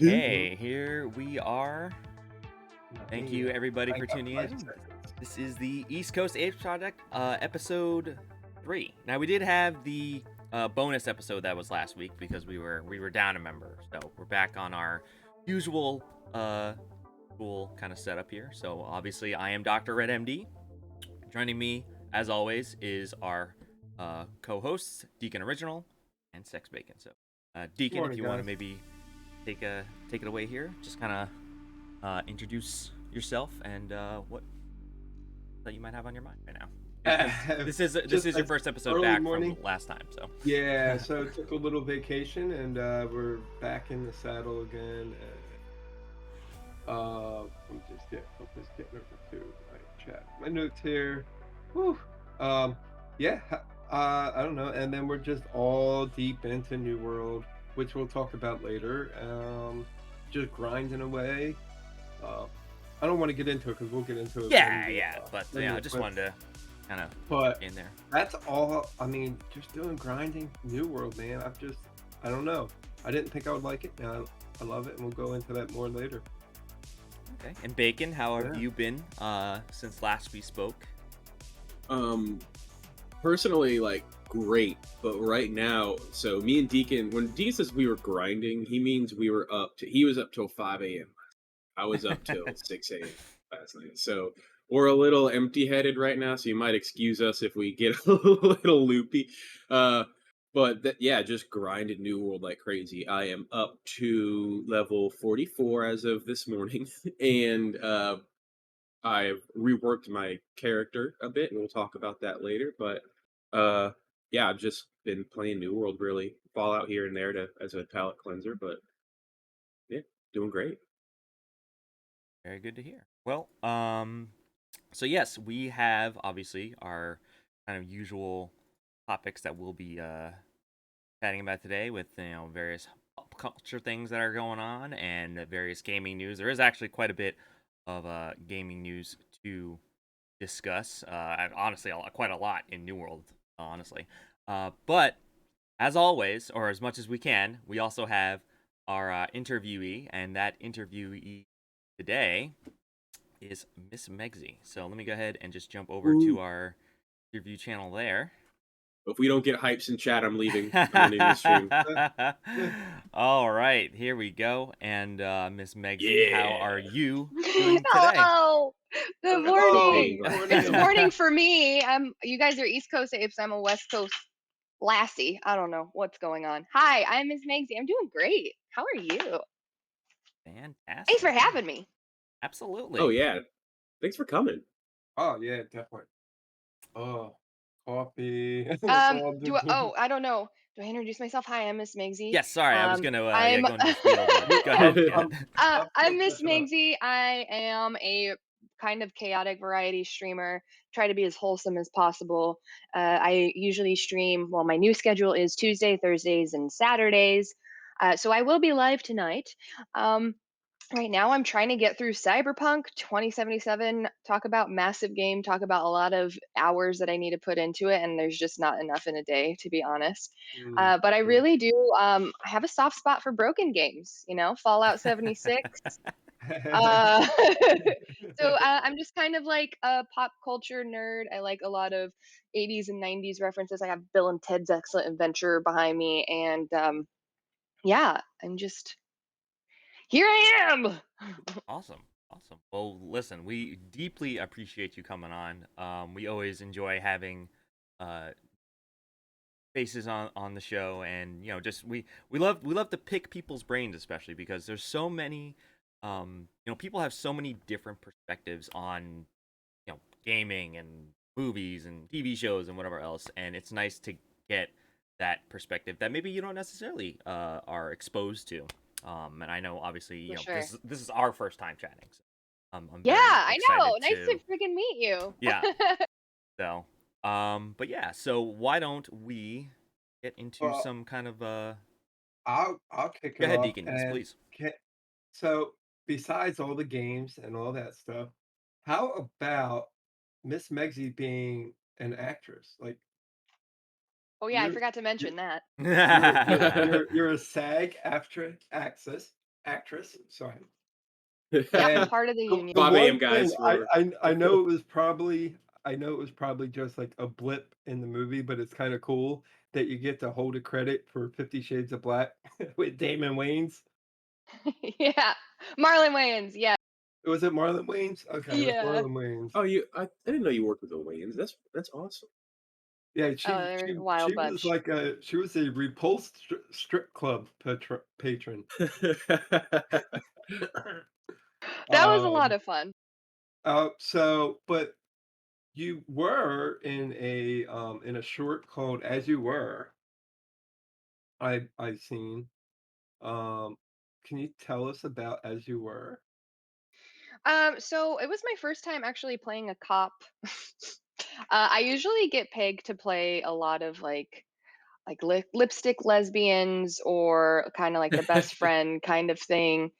Okay, here we are. Thank you everybody for tuning in. This is the East Coast Apes Project, episode 3. Now we did have the bonus episode that was last week because we were down a member, so we're back on our usual cool kind of setup here. So obviously I am Dr. Red MD. Joining me, as always, is our co-hosts Deacon Original and SexBacon. So Deacon, Morning, if you want to guys. maybe take it away here, just kind of introduce yourself and what that you might have on your mind right now. This is your first episode back from last time, so Yeah, so took a little vacation and we're back in the saddle again. I'm just getting over to my chat, my notes here. Whew. Yeah, I don't know, and then we're just all deep into New World, which we'll talk about later. Just grinding away. I don't want to get into it because we'll get into it. But yeah, I just wanted to kind of But in there. that's all. I mean, just doing grinding New World, man. I don't know. I didn't think I would like it. Now I love it, and we'll go into that more later. Okay. And Bacon, how have you been since last we spoke? Personally, like, great, but right now, so me and Deacon, when Deacon says we were grinding, he means he was up till 5 a.m. I was up till 6 a.m. last night. So we're a little empty-headed right now, so you might excuse us if we get a little loopy. Just grinded New World like crazy. I am up to level 44 as of this morning, and I've reworked my character a bit, and we'll talk about that later. But I've just been playing New World, really. Fallout here and there as a palate cleanser, but yeah, doing great. Very good to hear. Well, so yes, we have obviously our kind of usual topics that we'll be chatting about today with various pop culture things that are going on and various gaming news. There is actually quite a bit of gaming news to discuss. And honestly, quite a lot in New World, honestly. But as always, or as much as we can, we also have our interviewee, and that interviewee today is MissMegzie. So let me go ahead and just jump over to our interview channel there. If we don't get hypes in chat, I'm leaving. I'm leaving the stream. All right, here we go. And MissMegzie, how are you doing today? Hello. Good morning. Morning. It's morning for me. You guys are East Coast Apes. I'm a West Coast lassie. I don't know what's going on. Hi, I'm MissMegzie. I'm doing great. How are you? Fantastic. Thanks for having me. Absolutely. Oh yeah, thanks for coming. Oh yeah, definitely. Oh, coffee. I don't know. Do I introduce myself? Hi, I'm MissMegzie. Yes, sorry, I was gonna I'm go into the spiel, but go ahead. I'm MissMegzie. I am a kind of chaotic variety streamer. Try to be as wholesome as possible. I usually stream. Well, my new schedule is Tuesday, Thursdays, and Saturdays. So I will be live tonight. Right now, I'm trying to get through Cyberpunk 2077. Talk about massive game, talk about a lot of hours that I need to put into it, and there's just not enough in a day, to be honest. Mm, But I mm. really do. I have a soft spot for broken games. Fallout 76. Uh, so I'm just kind of like a pop culture nerd. I like a lot of 80s and 90s references. I have Bill and Ted's Excellent Adventure behind me, and yeah, I'm just here. I am. Awesome. Awesome. Well, listen, we deeply appreciate you coming on. We always enjoy having uh, faces on the show, and just we love to pick people's brains, especially because there's so many. People have so many different perspectives on gaming and movies and TV shows and whatever else, and it's nice to get that perspective that maybe you don't necessarily are exposed to. And I know obviously For this sure. this is our first time chatting, so I'm Yeah, very I know. excited Nice to to freaking meet you. yeah. So but yeah, so why don't we get into Well, some kind of I'll kick go it ahead, off. Deacon, yes And please. so, besides all the games and all that stuff, how about Miss Megzie being an actress? Like Oh yeah, I you're forgot to you're mention that. you're a SAG actress. Sorry. Yep, And part of the union. the 5 a.m. one thing guys for I know it was probably just like a blip in the movie, but it's kind of cool that you get to hold a credit for 50 Shades of Black with Damon Wayans. Yeah, Marlon Wayans. Yeah, Was it Marlon Wayans? Okay, it was yeah. Marlon Wayans. Oh, I didn't know you worked with the Wayans. That's awesome. Yeah, Oh, she they're she a wild she was bunch. like she was a repulsed strip club patron. That was a lot Um, of fun. but you were in a short called As You Were. I've seen. Um, can you tell us about As You Were? So it was my first time actually playing a cop. I usually get pegged to play a lot of like lipstick lesbians or kind of like the best friend kind of thing.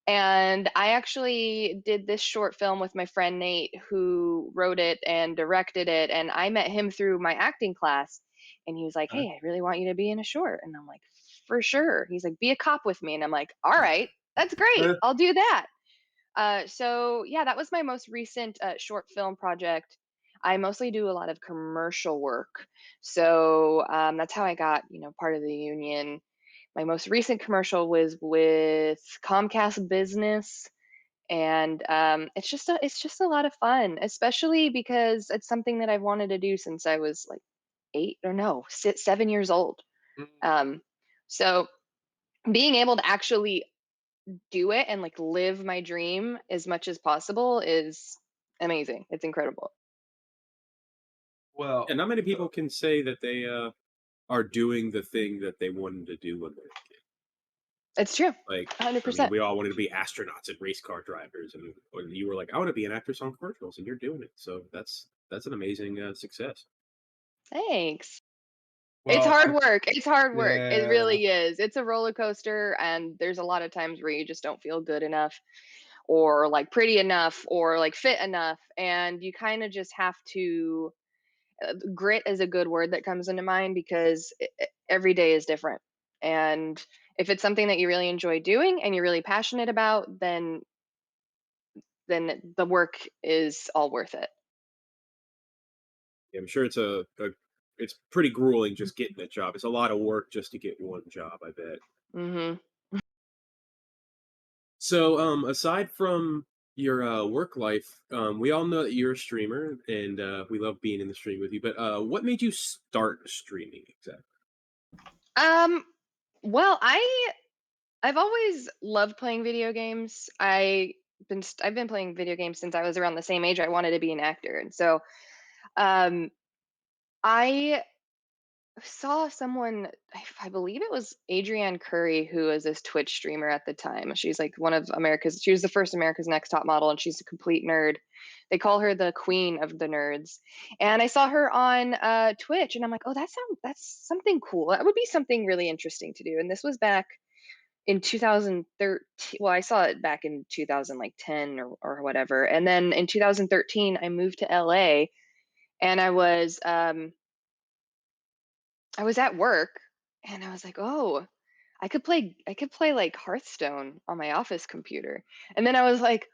And I actually did this short film with my friend Nate, who wrote it and directed it. And I met him through my acting class. And he was like, Okay. "Hey, I really want you to be in a short." And I'm like, "For sure." He's like, "Be a cop with me." And I'm like, "All right, that's great. I'll do that." So yeah, that was my most recent short film project. I mostly do a lot of commercial work, so that's how I got part of the union. My most recent commercial was with Comcast Business, and it's just a lot of fun, especially because it's something that I've wanted to do since I was like 8 or no 7 years old. Mm. Um, so being able to actually do it and like live my dream as much as possible is amazing. It's incredible. And Well, not many people so can say that they are doing the thing that they wanted to do when they were a kid. It's true. Like, I mean, 100%. we all wanted to be astronauts and race car drivers, and when you were like, I want to be an actress on commercials, and you're doing it. So that's an amazing success. Thanks. It's well, hard work. It's hard work. It yeah. really is. It's a roller coaster, and there's a lot of times where you just don't feel good enough or like pretty enough or like fit enough, and you kind of just have to grit is a good word that comes into mind because every day is different. And if it's something that you really enjoy doing and you're really passionate about, then the work is all worth it. I'm sure it's pretty grueling just getting a job. It's a lot of work just to get one job, I bet. Mhm. So, aside from your work life, we all know that you're a streamer, and we love being in the stream with you. But what made you start streaming exactly? Um, well, I've always loved playing video games. I've been playing video games since I was around the same age I wanted to be an actor. And so um I saw someone, I believe it was Adrienne Curry, who was this Twitch streamer at the time. She's like she was the first America's Next Top Model, and she's a complete nerd. They call her the queen of the nerds. And I saw her on Twitch, and I'm like, oh, that's something cool. That would be something really interesting to do. And this was back in 2013. Well, I saw it back in 2010 or whatever, and then in 2013 I moved to LA, and I was at work, and I was like, "Oh, I could play like Hearthstone on my office computer." And then I was like,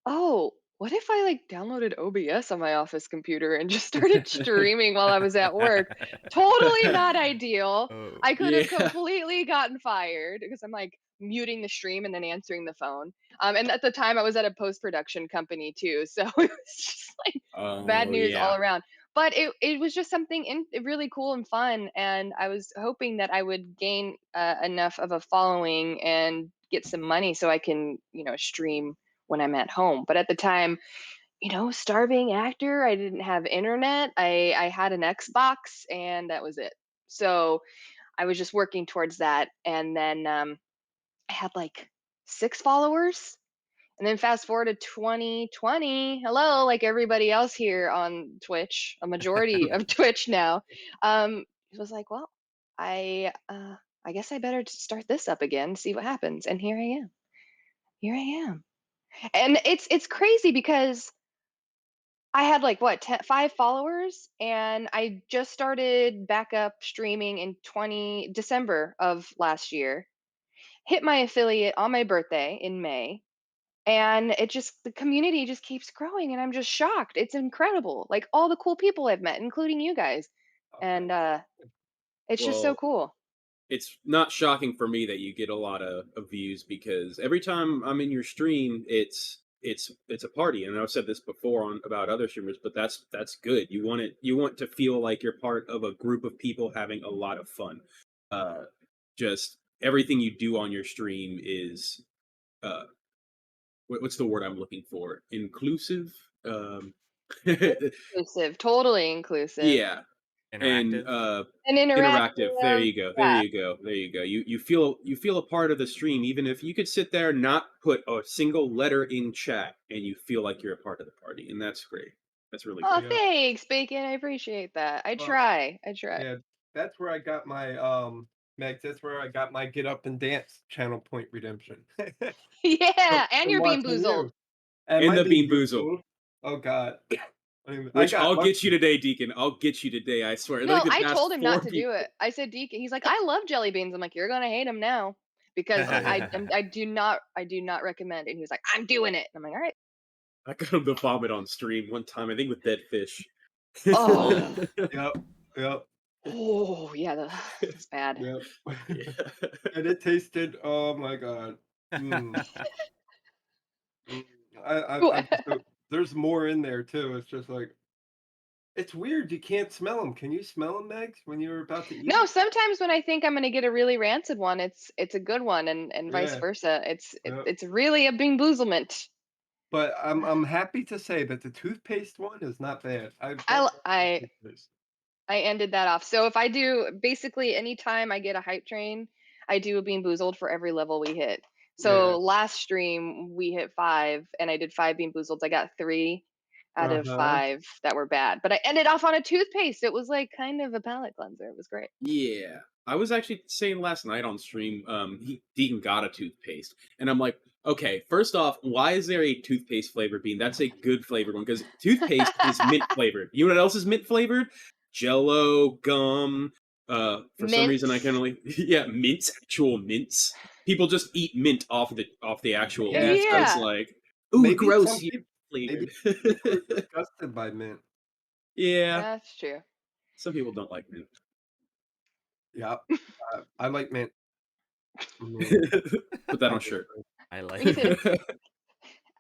"Oh, what if I like downloaded OBS on my office computer and just started streaming while I was at work?" Totally not ideal. Oh. I could Yeah. have completely gotten fired because I'm like muting the stream and then answering the phone. And at the time I was at a post-production company too, so it was just like bad Oh news all yeah. around. But it was just something really cool and fun, and I was hoping that I would gain enough of a following and get some money so I can, stream when I'm at home. But at the time, starving actor, I didn't have internet. I had an Xbox, and that was it. So I was just working towards that, and then I had like 6 followers, and then fast forward to 2020, hello, like everybody else here on Twitch, a majority of Twitch now. It was like, well, I guess I better start this up again, see what happens. And here I am. Here I am. And it's crazy because I had like what 5 followers, and I just started back up streaming in 20 December of last year. Hit my affiliate on my birthday in May, and the community just keeps growing, and I'm just shocked. It's incredible, like all the cool people I've met, including you guys. Oh, And thanks. it's just so Well, cool. it's not shocking for me that you get a lot of views because every time I'm in your stream, it's a party. And I've said this before on about other streamers, but that's good. You want to feel like you're part of a group of people having a lot of fun. Uh, just everything you do on your stream is uh, what's the word I'm looking for? Inclusive. Inclusive, totally inclusive, Yeah, and Interactive. and interactive. There interactive. you go. There Yeah. you go. There you go. You feel a part of the stream, even if you could sit there not put a single letter in chat, and you feel like you're a part of the party, and that's great. That's really Oh, great. Yeah. thanks, Bacon. I appreciate that. I Well, try. I try. yeah, that's where I got my Max. That's where I got my Get Up and Dance channel point redemption. Yeah, and From you're being watching boozled. you and And my the being Bean Boozle, boozled. Oh God, I which got I'll get you lucky. today, Deacon. I'll get you today. I swear. Like No, the I past told him not four to do people. it. I said, Deacon. He's like, I love jelly beans. I'm like, you're gonna hate him now because Oh, I do not recommend. And he was like, I'm doing it. And I'm like, all right. I got him to vomit on stream one time. I think with dead fish. Oh, Yep, yep, oh yeah, that's bad. yep. Yeah. And it tasted. Oh my God. Mm, mm. I just there's more in there too. It's just like it's weird. You can't smell them. Can you smell them, Megs, when you're about to eat No, them? sometimes when I think I'm gonna get a really rancid one, it's a good one, and vice Yeah, versa. yeah. It's really a bamboozlement. But I'm happy to say that the toothpaste one is not bad. I I don't l- like the I toothpaste. I ended that off. So if I do basically anytime I get a hype train, I do a Bean Boozled for every level we hit. Yeah. So last stream we hit 5, and I did 5 Bean Boozleds. I got 3 out of Uh-huh. 5 that were bad. But I ended off on a toothpaste. It was like kind of a palate cleanser. It was great. Yeah. I was actually saying last night on stream, Deacon got a toothpaste. And I'm like, okay, first off, why is there a toothpaste flavored bean? That's a good flavored one because toothpaste is mint flavored. You know what else is mint flavored? Jello, gum. For some reason I can Mints. only yeah, mints, actual mints. People just eat mint off the actual Yeah, meat. So it's Yeah. like, ooh, maybe gross, some you're people maybe flavored. people are disgusted by mint. Yeah. That's true. Some people don't like mint. Yeah. I like mint. Mm, Put that I on do. shirt. I like Me too. mint.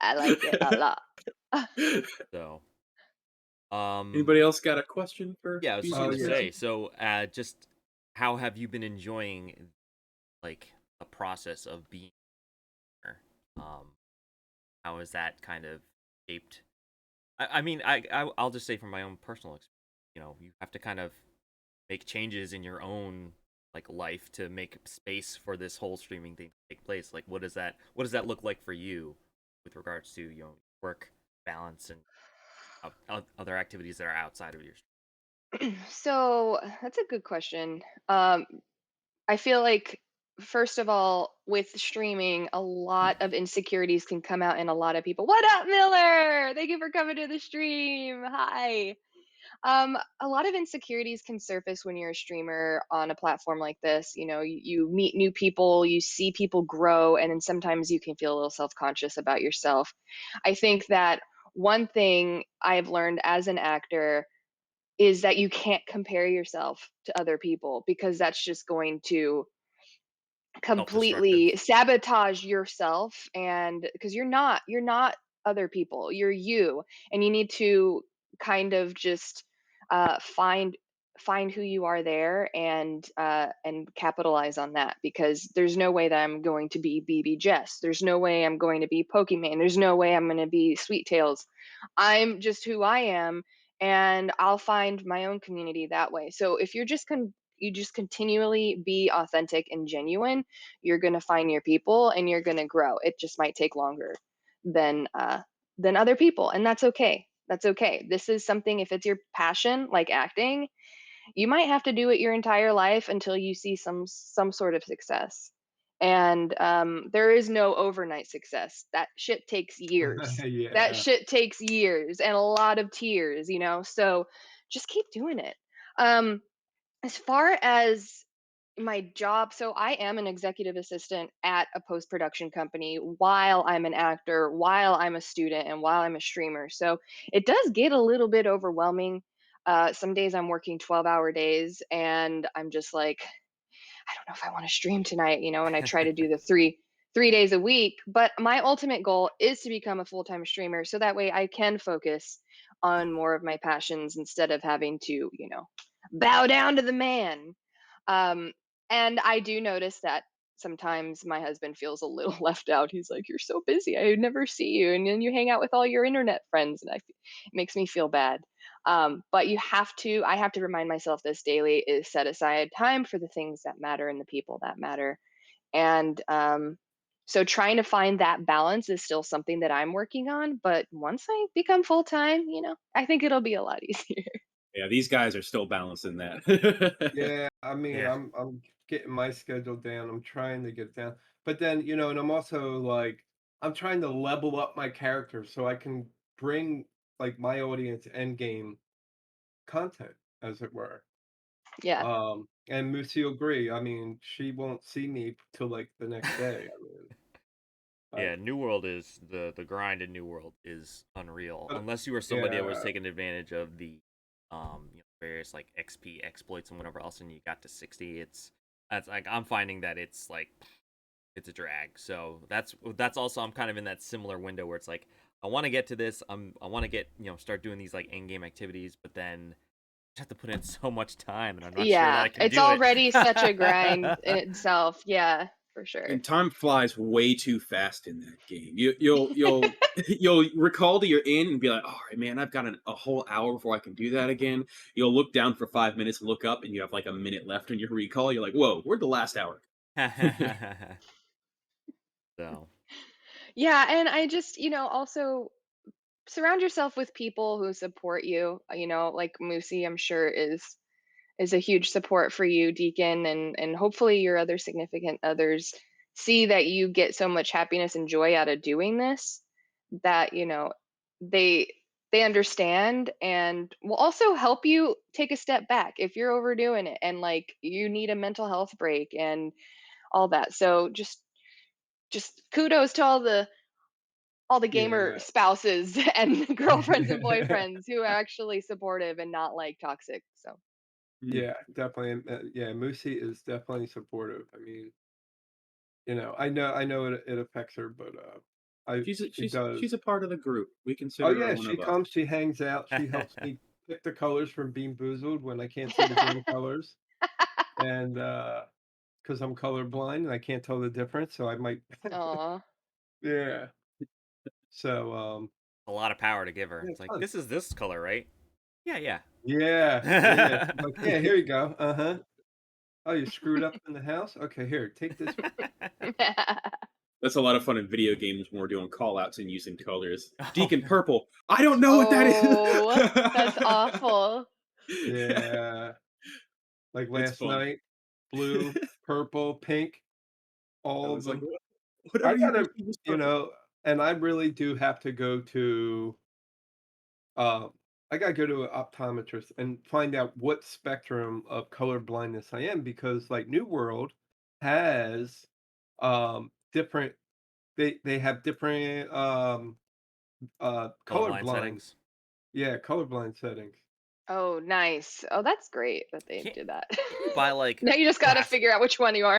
I like it a lot. So, Anybody else got a question for yeah, I was just BC Oh gonna yeah. MissMegzie? say. So, just how have you been enjoying like the process of being here? Um, how has that kind of shaped? I mean, I'll just say from my own personal experience, you have to kind of make changes in your own like life to make space for this whole streaming thing to take place. Like, what does that look like for you with regards to work balance and other activities that are outside of your So that's a good question. I feel like first of all, with streaming, a lot of insecurities can come out in a lot of people. What up, Miller? Thank you for coming to the stream. Hi. A lot of insecurities can surface when you're a streamer on a platform like this. You know, you meet new people, you see people grow, and then sometimes you can feel a little self-conscious about yourself. I think that one thing I've learned as an actor is that you can't compare yourself to other people because that's just going to Self-destructive. completely sabotage yourself, and because you're not other people, you're you, and you need to kind of just find who you are there, and capitalize on that, because there's no way that I'm going to be BB Jess, there's no way I'm going to be Pokimane, there's no way I'm going to be Sweet Tails. I'm just who I am, and I'll find my own community that way. So if you just continually be authentic and genuine, you're going to find your people and you're going to grow. It just might take longer than than other people, and that's okay. That's okay. This is something, if it's your passion like acting, you might have to do it your entire life until you see some sort of success. And there is no overnight success. That shit takes years. That Yeah. shit takes years and a lot of tears, you know. So just keep doing it. Um, as far as my job, so I am an executive assistant at a post-production company while I'm an actor, while I'm a student, and while I'm a streamer. So it does get a little bit overwhelming. Some days I'm working 12-hour days and I'm just like, I don't know if I want to stream tonight, you know, and I try to do the three days a week. But my ultimate goal is to become a full-time streamer so that way I can focus on more of my passions instead of having to, you know, bow down to the man. Um, and I do notice that sometimes my husband feels a little left out. He's like, "You're so busy. I never see you, and then you hang out with all your internet friends," and it makes me feel bad. But I have to remind myself this daily, is set aside time for the things that matter and the people that matter. And so trying to find that balance is still something that I'm working on. But once I become full time, you know, I think it'll be a lot easier. Yeah, these guys are still balancing that. Yeah, I mean, Yeah. I'm getting my schedule down. I'm trying to get it down. But then, and I'm also like I'm trying to level up my character so I can bring like my audience end game content, as it were. Yeah. And Musi will agree. I mean, she won't see me till like the next day. I mean, Yeah, like, New World is the grind in New World is unreal. but Unless you are somebody that was yeah, taking advantage of the various like XP exploits and whatever else, and you got to 60. That's like I'm finding that it's like it's a drag. So that's also I'm kind of in that similar window where it's like I want to get to this. I want to get start doing these like end game activities, but then I have to put in so much time, and I'm not sure that Yeah, I can it's do it. already such a grind in itself. Yeah, for sure. And time flies way too fast in that game. You'll you'll recall that you're in and be like, "All right, man, I've got a whole hour before I can do that again." You'll look down for 5 minutes, look up, and you have like a minute left on your recall. You're like, "Whoa, where'd the last hour?" So Yeah, and I just, you know, also surround yourself with people who support you. You know, like Moosey, I'm sure is a huge support for you, Deacon, and hopefully your other significant others see that you get so much happiness and joy out of doing this, that, you know, they they understand and will also help you take a step back if you're overdoing it and like you need a mental health break and all that. So just kudos to all the gamer yeah, spouses and girlfriends and boyfriends who are actually supportive and not like toxic. So Mm. yeah, definitely. And, yeah, Musi is definitely supportive. I mean, I know it affects her, but I She's a, she she's does. she's a part of the group. We Oh consider her yeah, one she of us. comes, she hangs out, she helps me pick the colors from Bean Boozled when I can't see the damn colors, and because I'm colorblind and I can't tell the difference, so I might, aw. yeah. So a lot of power to give her. yeah, It's it's like fun. this color, right? Yeah, yeah. Yeah. She's like, yeah, here you go. Uh huh. Oh, you screwed up in the house. Okay, here, take this one. That's a lot of fun in video games when we're doing call outs and using colors. Oh Deacon no. Purple. I don't know what that Oh, that's is. awful. Yeah, like It's last fun. night, blue, purple, pink. I all was like, the what I are you gotta, making this you perfect? know, and I really do have to go to, um, I gotta go to an optometrist and find out what spectrum of color blindness I am because, like, New World has, different they have different, Colorblind colorblind settings. yeah, colorblind settings. Oh, nice. Oh, that's great that they Can't did that. can't you buy like Now you just got to glass? figure out which one you are.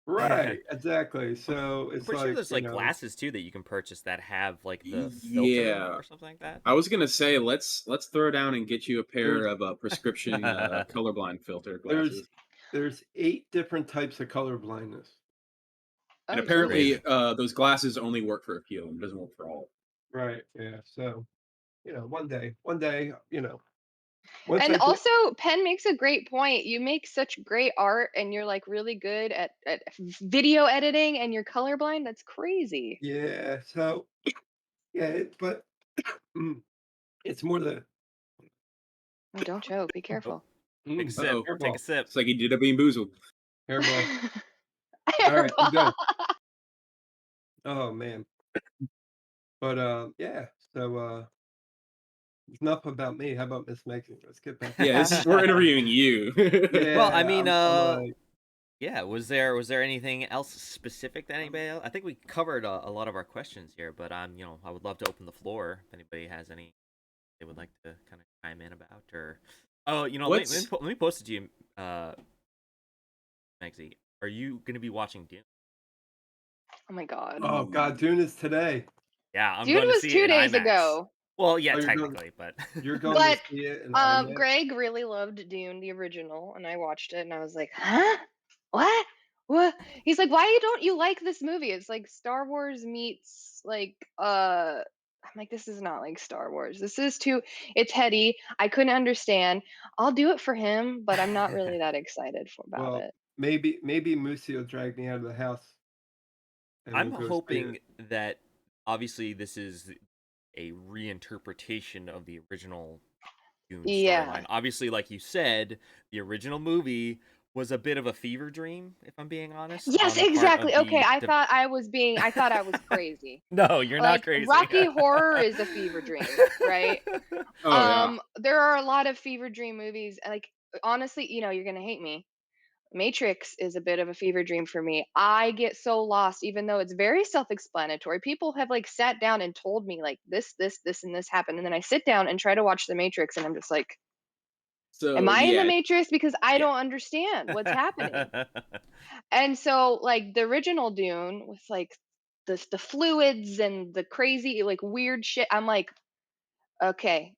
Yeah. Right, exactly, I'm so I'm it's pretty sure like, there's like glasses too that you can purchase that have like the filter Yeah. or something like that. I was gonna say let's throw down and get you a pair there's of prescription colorblind filter there's glasses. there's 8 different types of color blindness. And Oh, apparently, Crazy. geez. those glasses only work for a few of them. Doesn't work for all. Right, yeah, so, one day, once And I get also, Penn makes a great point. You make such great art, and you're like really good at video editing, and you're colorblind. That's crazy. yeah, so, yeah, but mm, it's more the Oh, don't choke. Be Oh, careful. take a Uh sip. oh. Take a hairball, sip. It's like he did a bean boozled. hairball. Alright, I'm Hairball. done. Oh, man, but, yeah, so, enough about me, how about MissMegzie? Let's get back to Yeah, we're interviewing you. Well, I yeah, mean, I'm like yeah. Was there anything else specific that anybody else? I think we covered a lot of our questions here, but I would love to open the floor if anybody has any they would like to kind of chime in about or. Oh, What's let me post it to you, uh, Megzie. Are you gonna be watching Dune? Oh my God. oh god, Ooh. Dune is today. Yeah, I'm Dune going to was see it in 2 days IMAX. ago. Well, yeah, Oh, technically, but you're going to But see it in IMAX? Greg really loved Dune, the original, and I watched it and I was like, "Huh? What? What?" He's like, "Why don't you like this movie? It's like Star Wars meets like I'm like, this is not like Star Wars. This is too it's heady. I couldn't understand. I'll do it for him, but I'm not really that excited about Well, it. maybe Moosey will drag me out of the house, and I'm we'll go see it. hoping that obviously this is a reinterpretation of the original Dune Yeah. storyline. Obviously, like you said, the original movie was a bit of a fever dream, if I'm being honest, Yes, on the part of exactly. Okay, the. I thought I was crazy. No, you're not Like crazy. Rocky Horror is a fever dream, right? Oh yeah. There are a lot of fever dream movies, and like honestly, you're gonna hate me. Matrix is a bit of a fever dream for me. I get so lost, even though it's very self-explanatory. People have like sat down and told me like this, and this happened, and then I sit down and try to watch The Matrix, and I'm just like, am So I in the yeah, Matrix? Because I yeah. don't understand what's happening. And so, like the original Dune with like the fluids and the crazy like weird shit, I'm like, okay,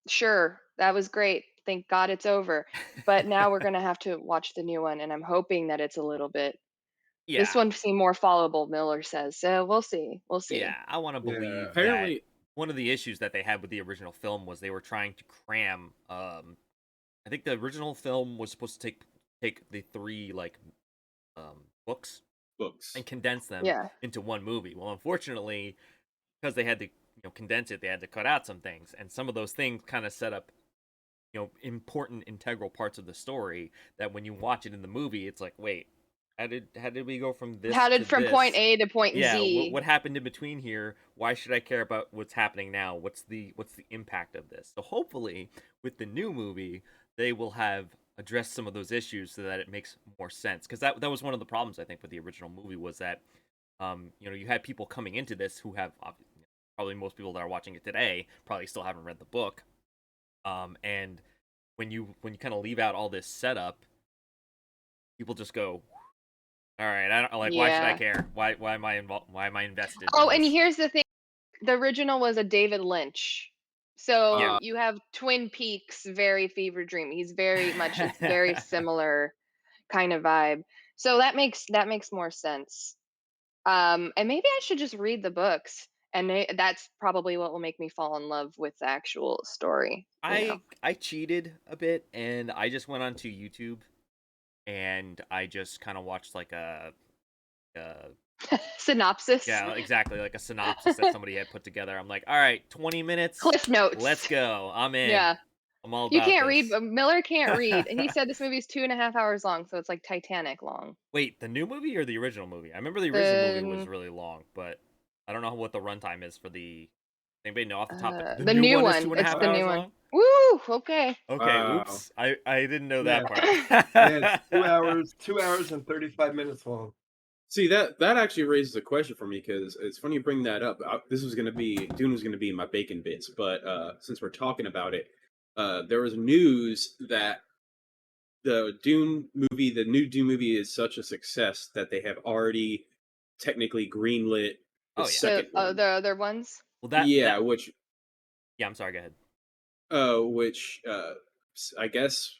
sure, that was great. Thank God it's over. But now we're gonna have to watch the new one, and I'm hoping that it's a little bit. This Yeah, one seemed more followable, Miller says. So we'll see. We'll yeah. see. I want to Yeah. believe that Apparently, one of the issues that they had with the original film was they were trying to cram. I think the original film was supposed to take the three like books books. and condense them Yeah. into one movie. Well, unfortunately, because they had to condense it, they had to cut out some things, and some of those things kind of set up important integral parts of the story that when you watch it in the movie, it's like, wait, how did we go from this How to did from point this? A to point Yeah, Z? what happened in between here? Why should I care about what's happening now? What's the impact of this? So hopefully, with the new movie, they will have addressed some of those issues so that it makes more sense. Because that was one of the problems I think with the original movie was that you had people coming into this who have probably most people that are watching it today probably still haven't read the book. And when you kind of leave out all this setup, people just go, all right, I don't like. Why should I Yeah. care? Why am I involved? Why am I invested in Oh, and this? here's the thing. The original was a David Lynch. So Yeah. Uh, you have Twin Peaks, very fever dream. He's very much it's very similar kind of vibe. So that makes more sense. And maybe I should just read the books, and that's probably what will make me fall in love with the actual story. I cheated a bit and I just went onto YouTube and I just kind of watched like a Synopsis. yeah, exactly, like a synopsis that somebody had put together. I'm like, all right, 20 minutes, Cliff notes. let's go. I'm in. Yeah. I'm all You about can't read, this. but Miller can't read, and he said this movie is 2.5 hours long, so it's like Titanic long. Wait, the new movie or the original movie? I remember the original movie was The really long, but I don't know what the runtime is for the. Anybody know off the top? The the new new one is one. two and a It's half the Uh, hours new one. long. Woo! Okay. Okay, Wow. oops, I didn't know yeah, that part. yeah, it's 2 hours, 2 hours and 35 minutes long. See, that actually raises a question for me because it's funny you bring that up. This was going to be Dune was going to be my bacon bits, but since we're talking about it, there was news that the new Dune movie, is such a success that they have already technically greenlit the Oh yeah. second one. The other ones. Well, Yeah, that which yeah. I'm sorry. Go ahead. which I guess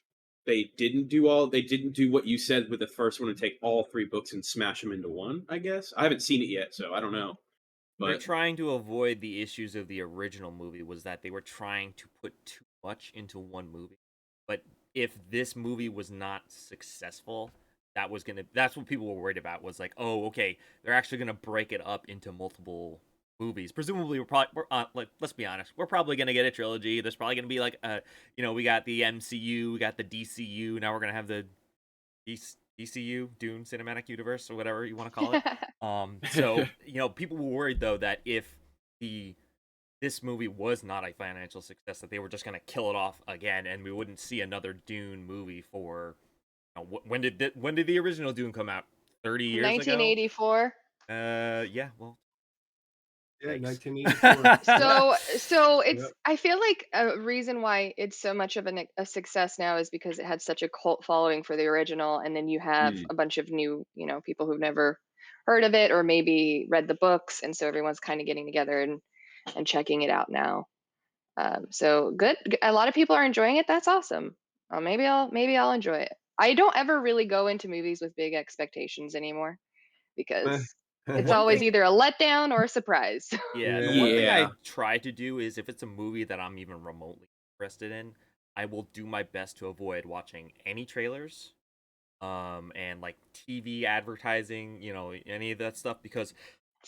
they didn't do what you said with the first one and take all three books and smash them into one. I guess I haven't seen it yet, so I don't know. They're But trying to avoid the issues of the original movie. Was that they were trying to put too much into one movie. But if this movie was not successful, that's what people were worried about. Was like, oh, okay, they're actually gonna break it up into multiple movies. Presumably, like, let's be honest, we're probably gonna get a trilogy. There's probably gonna be like, we got the MCU, we got the DCU. Now we're gonna have the DCU, Dune Cinematic Universe, or whatever you want to call it. So people were worried though that if the this movie was not a financial success, that they were just gonna kill it off again, and we wouldn't see another Dune movie for. When did the original Dune come out? 30 years ago. 1984. Yeah. Well, Yeah, yikes. 1984. Yep, So yep. it's I feel like a reason why it's so much of a success now is because it had such a cult following for the original, and then you have mm, a bunch of new, people who've never heard of it or maybe read the books, and so everyone's kind of getting together and checking it out now. So good. A lot of people are enjoying it. That's awesome. Maybe I'll enjoy it. I don't ever really go into movies with big expectations anymore because it's One always thing either a letdown or a surprise. Yeah, the one Yeah. thing yeah, I try to do is if it's a movie that I'm even remotely interested in, I will do my best to avoid watching any trailers, and like TV advertising, any of that stuff because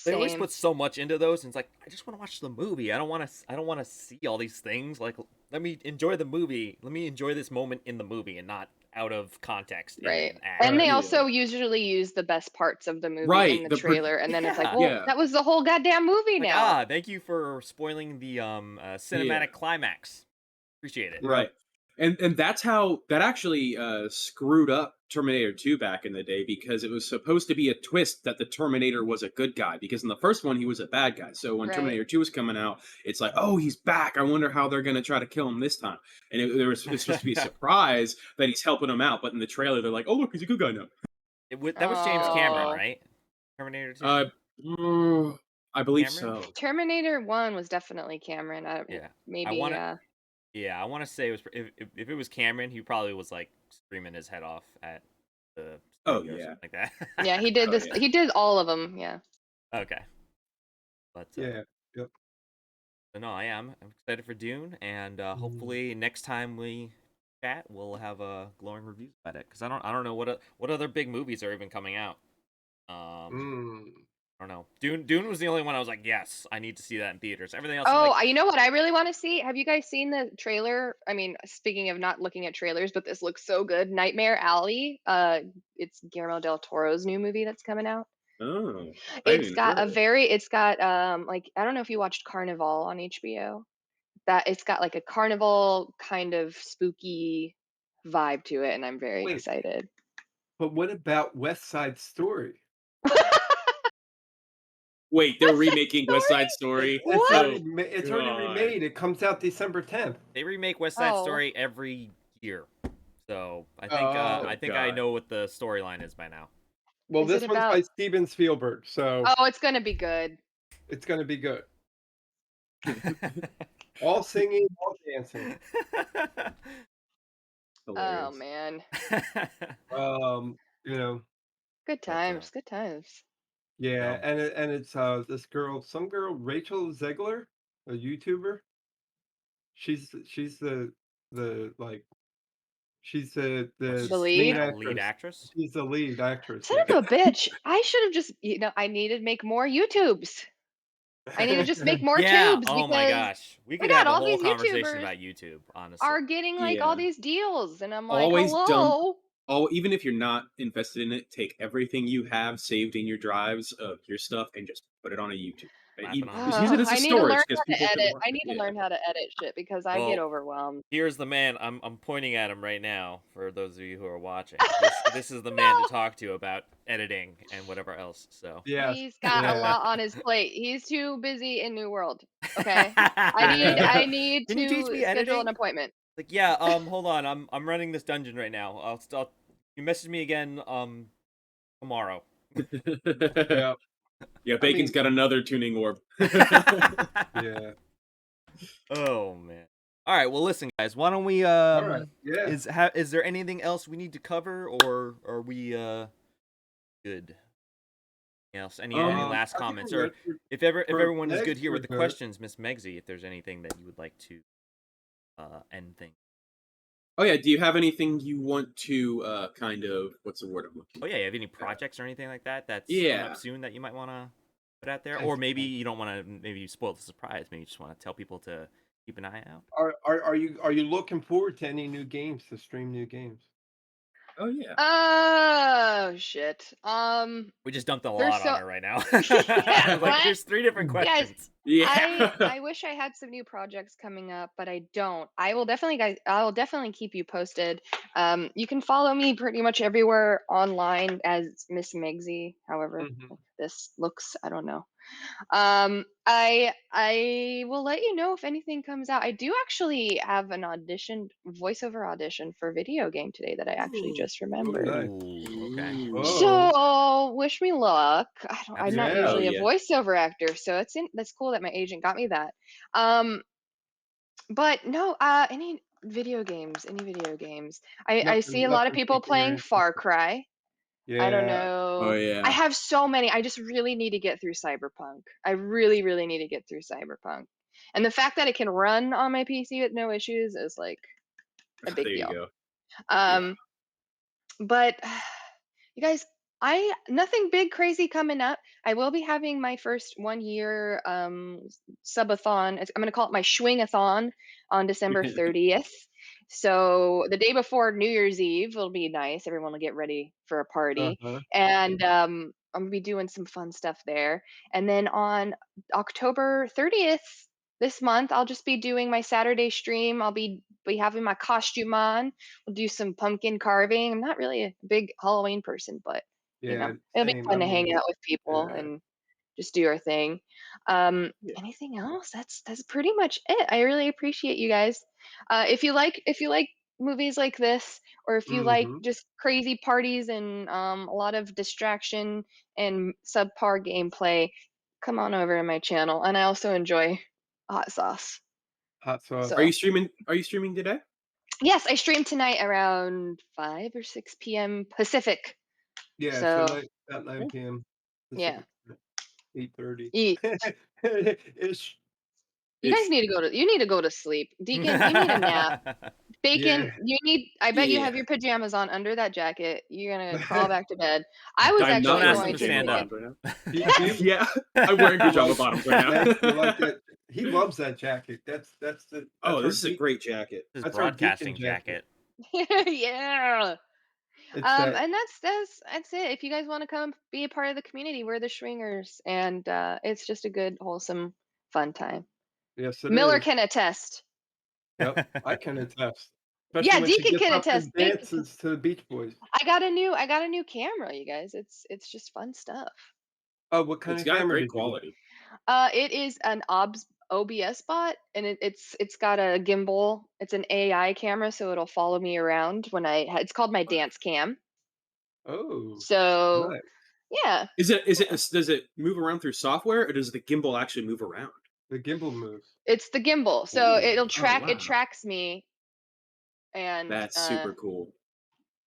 they always Same. put so much into those, and it's like I just want to watch the movie. I don't want to see all these things. Like, let me enjoy the movie. Let me enjoy this moment in the movie and not out of context in Right. an ad. And Right. they yeah, also usually use the best parts of the movie in right. the The trailer, and then it's like, Yeah. well, yeah, that was the whole goddamn movie Like, now. thank you for spoiling the yeah. cinematic climax. Appreciate it. Yep. Right. And that's how that actually screwed up Terminator 2 back in the day because it was supposed to be a twist that the Terminator was a good guy because in the first one he was a bad guy. So when Right. Terminator 2 was coming out, it's like, oh, he's back. I wonder how they're going to try to kill him this time. And it's supposed to be a surprise that he's helping him out. But in the trailer, they're like, oh, look, he's a good guy now. That was James Yeah. Cameron, Oh. right? Terminator 2? Uh, I believe Cameron? so. Terminator 1 was definitely Cameron. Yeah. I Maybe want to Yeah, I want to say it was if it was Cameron, he probably was like screaming his head off at the Oh, studio or yeah. something like that. yeah, he did Oh, this. yeah. He did all of them. Yeah. Okay. But Yeah. Yep. no, I'm excited for Dune, and Mm. hopefully next time we chat, we'll have a glowing reviews about it because I don't know what other big movies are even coming out. Mm. I don't know. Dune was the only one I was like, yes, I need to see that in theaters. Everything else, I'm Oh, like, you know what I really want to see? Have you guys seen the trailer? I mean, speaking of not looking at trailers, but this looks so good. Nightmare Alley. It's Guillermo del Toro's new movie that's coming out. Oh, I It's didn't got heard a of it. very, it's got like I don't know if you watched Carnival on HBO. That it's got like a carnival kind of spooky vibe to it, and I'm very Wait, excited. but what about West Side Story? Wait, they're What's that remaking West story? Side Story? What? Oh, It's already God. remade. It comes out December 10th. they remake West Side Oh, Story every year, so Oh. Oh, I think I God. know what the storyline is by now. Well, is it this one's by about? Steven Spielberg, so Oh, it's gonna be good. it's gonna be good. All singing, all dancing. Oh Hilarious. man, Um, you know, good but times, good times. yeah, no, and it's this girl, some girl, Rachel Zegler, a YouTuber. She's the like she's what's the The she's lead lead. a lead actress. actress? She's the lead actress, Son yeah. of a bitch! I should have just, I needed to make more YouTubes. I need to just make more Yeah. tubes Oh my because gosh, we my could God, have a all whole these conversation YouTubers about YouTube. Honestly. are getting like all Yeah. these deals, and I'm like, Always dump hello. even if you're not invested in it, take everything you have saved in your drives of your stuff and just put it on a YouTube. Slap it on Just use it YouTube. as a I need to learn storage because how to people can edit. watch I it. need to Yeah. learn how to edit shit because I get Well, overwhelmed. here's the man. I'm pointing at him right now for those of you who are watching. This is the man to No, talk to about editing and whatever else. So. Yes. he's got a Yeah. lot on his plate. He's too busy in New World. Okay, Yeah. I need Can you teach to me schedule editing? an appointment. Like, yeah. Hold on. I'm running this dungeon right now. You message me again. Tomorrow. Yeah. Yeah, I Bacon's mean, got another tuning orb. yeah. Oh man. All right. Well, listen, guys. Why don't we All right. Yeah. is there anything else we need to cover, or are we good? Else? Any last I think comments, we're or good if for everyone is good next. here We're with the good. questions, Miss Megzie, if there's anything that you would like to end things. Oh yeah, do you have anything you want to kind of what's the word I'm looking Oh yeah, for? you have any projects or anything like that that's coming up Yeah. soon that you might want to put out there, or maybe you don't want to, maybe you spoil the surprise, maybe you just want to tell people to keep an eye out. Are you looking forward to any new games to stream new games? Oh yeah. Oh shit. We just dumped a There's lot on so her right now. yeah. Like, What? here's 3 different Mm. Guys, questions. Yeah. I wish I had some new projects coming up, but I don't. I will definitely keep you posted. You can follow me pretty much everywhere online as Miss Megzie, however Mhm. this looks, I don't know. I will let you know if anything comes out. I do actually have an voiceover audition for a video game today that I actually Ooh. just Oh, remembered. nice. Ooh, okay. Ooh. Oh, So wish me luck. I'm not Absolutely. Oh usually a yeah. voiceover actor, so that's cool that my agent got me that. Um, but no, any video games. I see a lot of nothing people piquing your playing interest. Far Cry. I don't Yeah. Oh know. I yeah. have so many. I just really need to get through Cyberpunk. I really, really need to get through Cyberpunk. And the fact that it can run on my PC with no issues is like a big There you deal. go. Yeah. Um, but you guys, I nothing big crazy coming up. I will be having my first 1 year subathon. I'm gonna call it my swing-a-thon on December 30th. So the day before New Year's Eve will be nice. Everyone will get ready for a party. Uh-huh. And I'm gonna be doing some fun stuff there. And then on October 30th this month, I'll just be doing my Saturday stream. I'll be having my costume on. We'll do some pumpkin carving. I'm not really a big Halloween person, but Yeah, it'll be same. I fun to hang mean, out with people yeah. and just do our thing. Yeah. Anything else? That's pretty much it. I really appreciate you guys. If you like movies like this, or if you like Mhm. just crazy parties and a lot of distraction and subpar gameplay, come on over to my channel. And I also enjoy hot sauce. Hot sauce. Are So you streaming today? yes, I stream tonight around 5 or 6 p.m. Pacific. Yeah, so So about 9 Yeah. PM yeah. Pacific, 8:30. You, Ish. you guys Ish. need to you need to go to sleep. Deacon, you need a nap. Bacon, Yeah. I bet you have Yeah. your pajamas on under that jacket. You're gonna crawl back to bed. I was I'm Don't not actually ask wearing him going to to pajama stand sleep. up. bottoms right now. Do you Yeah. I'm wearing you pajama like bottoms right Meg, you now. like that he loves that jacket. Oh, That's our this is a great jacket. His that's our Deacon broadcasting jacket. jacket. Yeah. It's that And that's it. If you guys want to come be a part of the community, we're the Swingers, and it's just a good, wholesome, fun time. yes, it Miller is. can attest. Yep, I can attest. Especially Yeah, when she Deacon gets can up and attest. dances to the Beach Boys. I got a new camera, you guys. It's just fun stuff. Oh, what kind It's of got camera great did you get? quality. It is an OBS bot, and it's got a gimbal. It's an AI camera, so it'll follow me around when it's called my dance cam. Oh, So nice. yeah, yeah. Does it move around through software or does the gimbal actually move around? The gimbal moves. It's the gimbal. So Ooh. Oh it wow. tracks me, and That's super cool.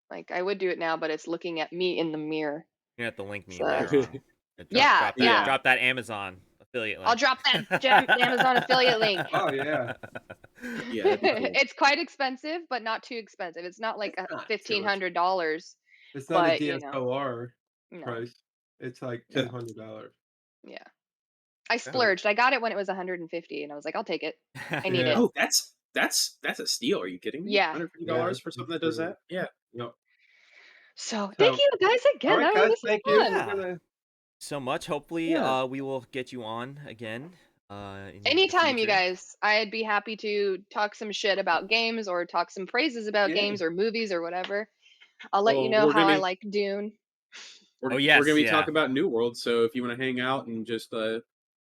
like I would do it now, but it's looking at me in the mirror. You have to link me So later on. yeah, yeah. Yeah. Drop that Amazon affiliate I'll link. drop that Amazon affiliate link. Oh, yeah. Yeah, that'd be cool. It's quite expensive, but not too expensive. It's not like It's a not too expensive. $1,500, It's not a but DSLR no, price. It's like Yeah. $200. yeah. I splurged. I got it when it was 150, and I was like, I'll take it. I need Yeah. it. Oh, that's a steal. Are you kidding me? Yeah. Yeah, $150 for it's something that does true. that? Yeah. Yep. So thank So, you guys all again. right, I mean, guys, this is thank you. We're fun. Yeah. gonna. So much. Hopefully, Yeah. we will get you on again in the Anytime, you future. guys. I'd be happy to talk some shit about games or talk some praises about Yeah. games or movies or whatever. I'll let you Well, know how I like Dune. Oh we're gonna yes, be yeah. talking about New World, so if you want to hang out and just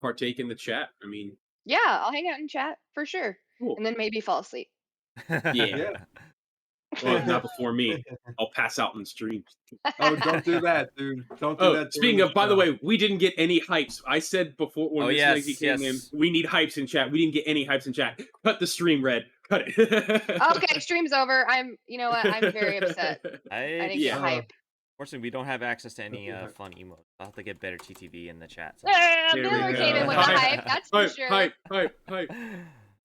partake in the chat, I mean, Yeah, I'll hang out and chat for sure. cool. And then maybe fall asleep. Yeah. Yeah. Well, not before me. I'll pass out on the stream. Oh, don't do that, dude. Don't do Oh, that during speaking the of, by the show. way, we didn't get any hypes. I said before when Oh Miss Megzie yes, came in, yes. we need hypes in chat. We didn't get any hypes in chat. Cut the stream, Red. Cut Okay, it. stream's over. You know what? I'm very upset. I didn't get Yeah. Uh, hype. Fortunately, we don't have access to don't any do that. fun emotes. I'll have to get better TTV in the chat. So. There we Miller came go. in with the Yeah. hype, that's for Hype, sure. hype, hype, hype.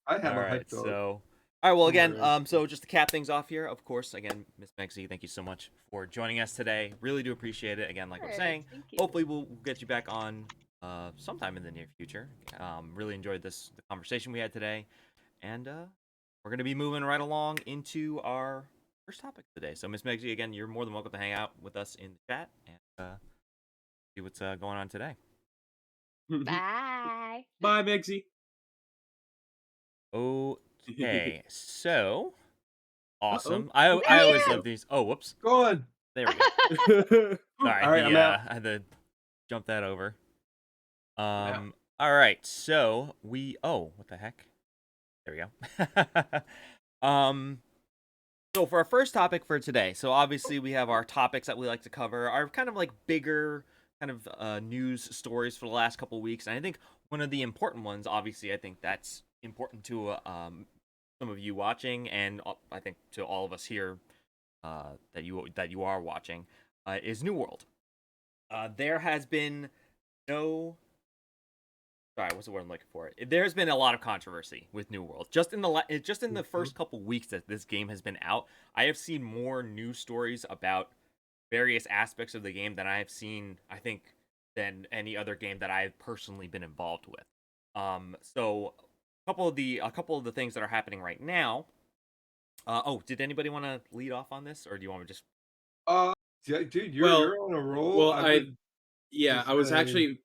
I have All a right, hype dog. so all right. Well, Don't again, worry. so just to cap things off here, of course, again, Miss Megzie, thank you so much for joining us today. Really do appreciate it. Again, like I'm Alright, saying, thank you. hopefully we'll get you back on sometime in the near future. Really enjoyed the conversation we had today, and we're gonna be moving right along into our first topic today. So, Miss Megzie, again, you're more than welcome to hang out with us in the chat and see what's going on today. Bye. Bye, Megzie. Okay, so awesome. Uh-oh. I always love these. Oh, whoops. Go on. There we go. Sorry, All right, I'm out. I had to jump that over. out. All right, so oh, what the heck? There we go. So for our first topic for today, so obviously we have our topics that we like to cover, our kind of like bigger kind of news stories for the last couple weeks, and I think one of the important ones, obviously, I think that's important to some of you watching, and I think to all of us here that you are watching, is New World. There has been no. Sorry, what's the word I'm looking for? There's been a lot of controversy with New World. Just in the first couple weeks that this game has been out, I have seen more news stories about various aspects of the game than I have seen, I think, than any other game that I've personally been involved with. So a couple of the things that are happening right now. Oh, did anybody want to lead off on this, or do you want me to just? Dude, Well, you're on a roll. well, I I would yeah, just I was say, actually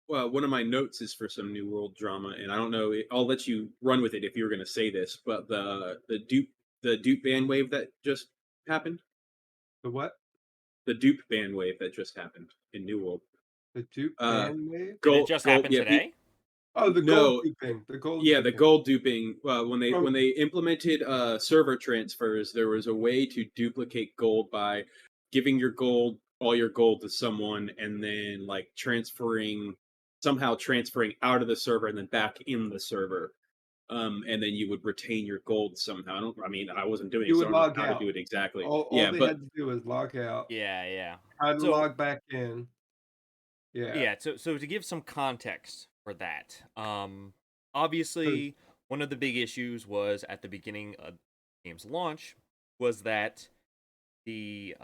well, one of my notes is for some New World drama, and I don't know. I'll let you run with it if you were going to say this, but the dupe ban wave that just happened, the what? the dupe ban wave that just happened in New World. The Duke Uh, band wave? Did it just happen yeah, today? Oh, the gold no, duping. The gold yeah, the duping. gold duping. When From they implemented server transfers, there was a way to duplicate gold by giving all your gold to someone, and then like somehow transferring out of the server and then back in the server. And then you would retain your gold somehow. I mean, I wasn't doing it, you so would I don't know log how to out. do it exactly. All Yeah, they but had to do was log out. Yeah, yeah. Try to So log back in. Yeah. yeah, so to give some context for that, obviously one of the big issues was at the beginning of the game's launch was that the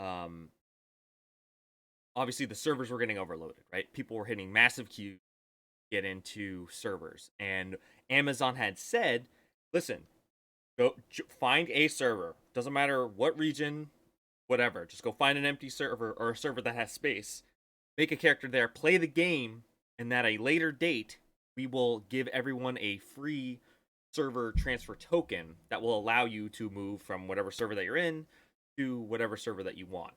obviously the servers were getting overloaded, right? People were hitting massive queues to get into servers, and Amazon had said, "Listen, go find a server. Doesn't matter what region, whatever. Just go find an empty server or a server that has space. Make a character there, play the game, and at a later date, we will give everyone a free server transfer token that will allow you to move from whatever server that you're in to whatever server that you want."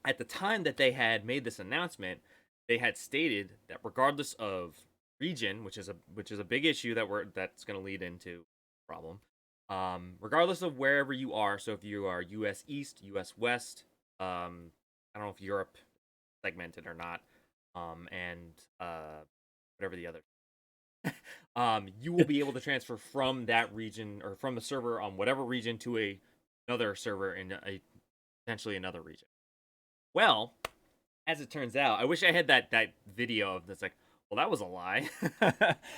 At the time that they had made this announcement, they had stated that regardless of region, which is a big issue that's going to lead into a problem. Regardless of wherever you are, so if you are U.S. East, U.S. West, I don't know if Europe segmented or not, and whatever the other, you will be able to transfer from that region or from the server on whatever region to another server in a potentially another region. Well, as it turns out, I wish I had that video of this. Like, well, that was a lie.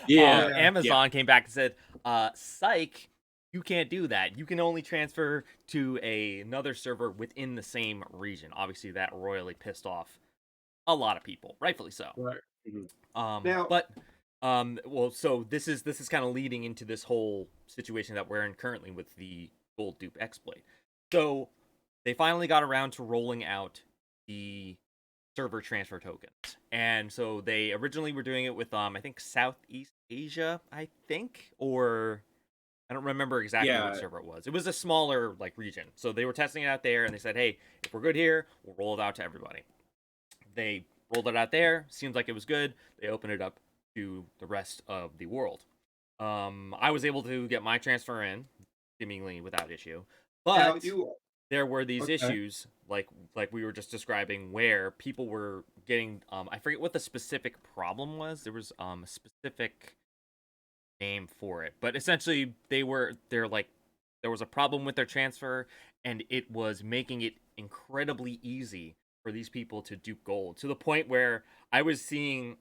yeah, Amazon came back and said, "Psych, you can't do that. You can only transfer to another server within the same region." Obviously, that royally pissed off a lot of people, rightfully so. Right. Mhm. Now, But Well, so this is kind of leading into this whole situation that we're in currently with the gold dupe exploit. So they finally got around to rolling out the server transfer tokens. And so they originally were doing it with I think Southeast Asia, I think, or I don't remember exactly which Yeah, server it was. It was a smaller like region. So they were testing it out there and they said, "Hey, if we're good here, we'll roll it out to everybody." They rolled it out there, seems like it was good. They opened it up to the rest of the world. I was able to get my transfer in seemingly without issue. Now But you there were these okay? issues like we were just describing where people were getting I forget what the specific problem was. There was a specific name for it, but essentially they're like there was a problem with their transfer and it was making it incredibly easy for these people to dupe gold to the point where I was seeing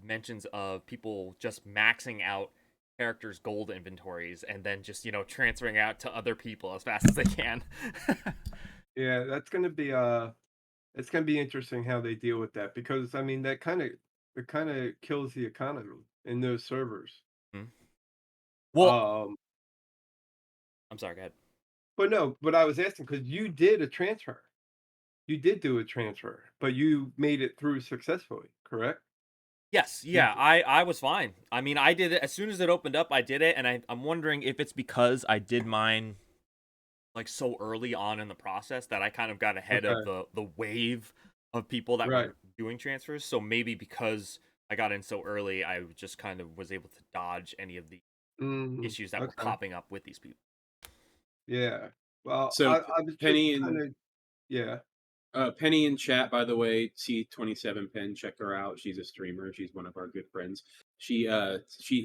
mentions of people just maxing out characters gold inventories and then just transferring out to other people as fast as they can. Yeah, that's gonna be it's gonna be interesting how they deal with that because I mean that kind of kills the economy in those servers. Hmm. Well, Um, I'm sorry, go ahead. but no, but I was asking because you did a transfer. You did do a transfer, but you made it through successfully, correct? Yes, You yeah, I was fine. I mean, I did it as soon as it opened up. I did it, and I'm wondering if it's because I did mine like so early on in the process that I kind of got ahead of okay, the wave of people that right. were doing transfers. So maybe because I got in so early, I just kind of was able to dodge any of the Mhm. issues that were Okay. popping up with these people. Yeah. Well, so I was just Penny kind and of yeah. Penny in chat, by the way, C27 Pen, check her out. She's a streamer. She's one of our good friends. She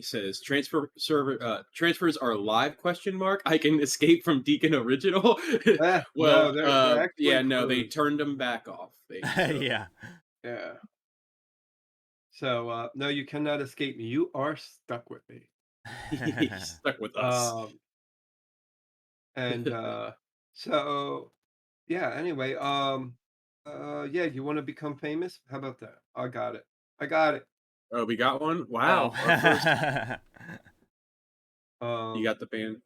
says transfers are live question mark. I can escape from Deacon Original. No, Well, they're yeah, actually no, they closed. turned them back off. They so Yeah. Yeah. So no, you cannot escape me. You are stuck with me. he's stuck with us. Um, and so yeah. Anyway, yeah. You want to become famous? How about that? I got it. I got it. Oh, we got one. Oh. Wow, our first. You Um, got the band.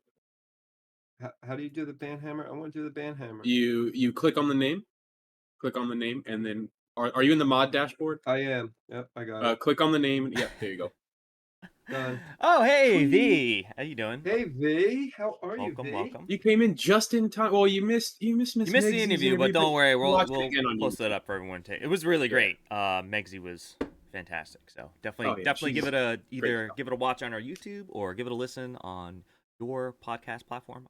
how do you do the band hammer? I want to do the band hammer. You click on the name. Click on the name, and then are you in the mod dashboard? I am. Yep, I got it. Click on the name. Yep, there you go. Done. Oh, hey Tweet. V, how you doing? Hey V, how are you, Welcome, V? welcome. You came in just in time. Well, you missed You Miss missed the Meggsy's interview, but interview, but don't worry, we'll watch it we'll again on post that YouTube. up for everyone to. It was really Yeah. great. Megzie was fantastic. So Oh definitely yeah, definitely give she's it a great either stuff. give it a watch on our YouTube or give it a listen on your podcast platform.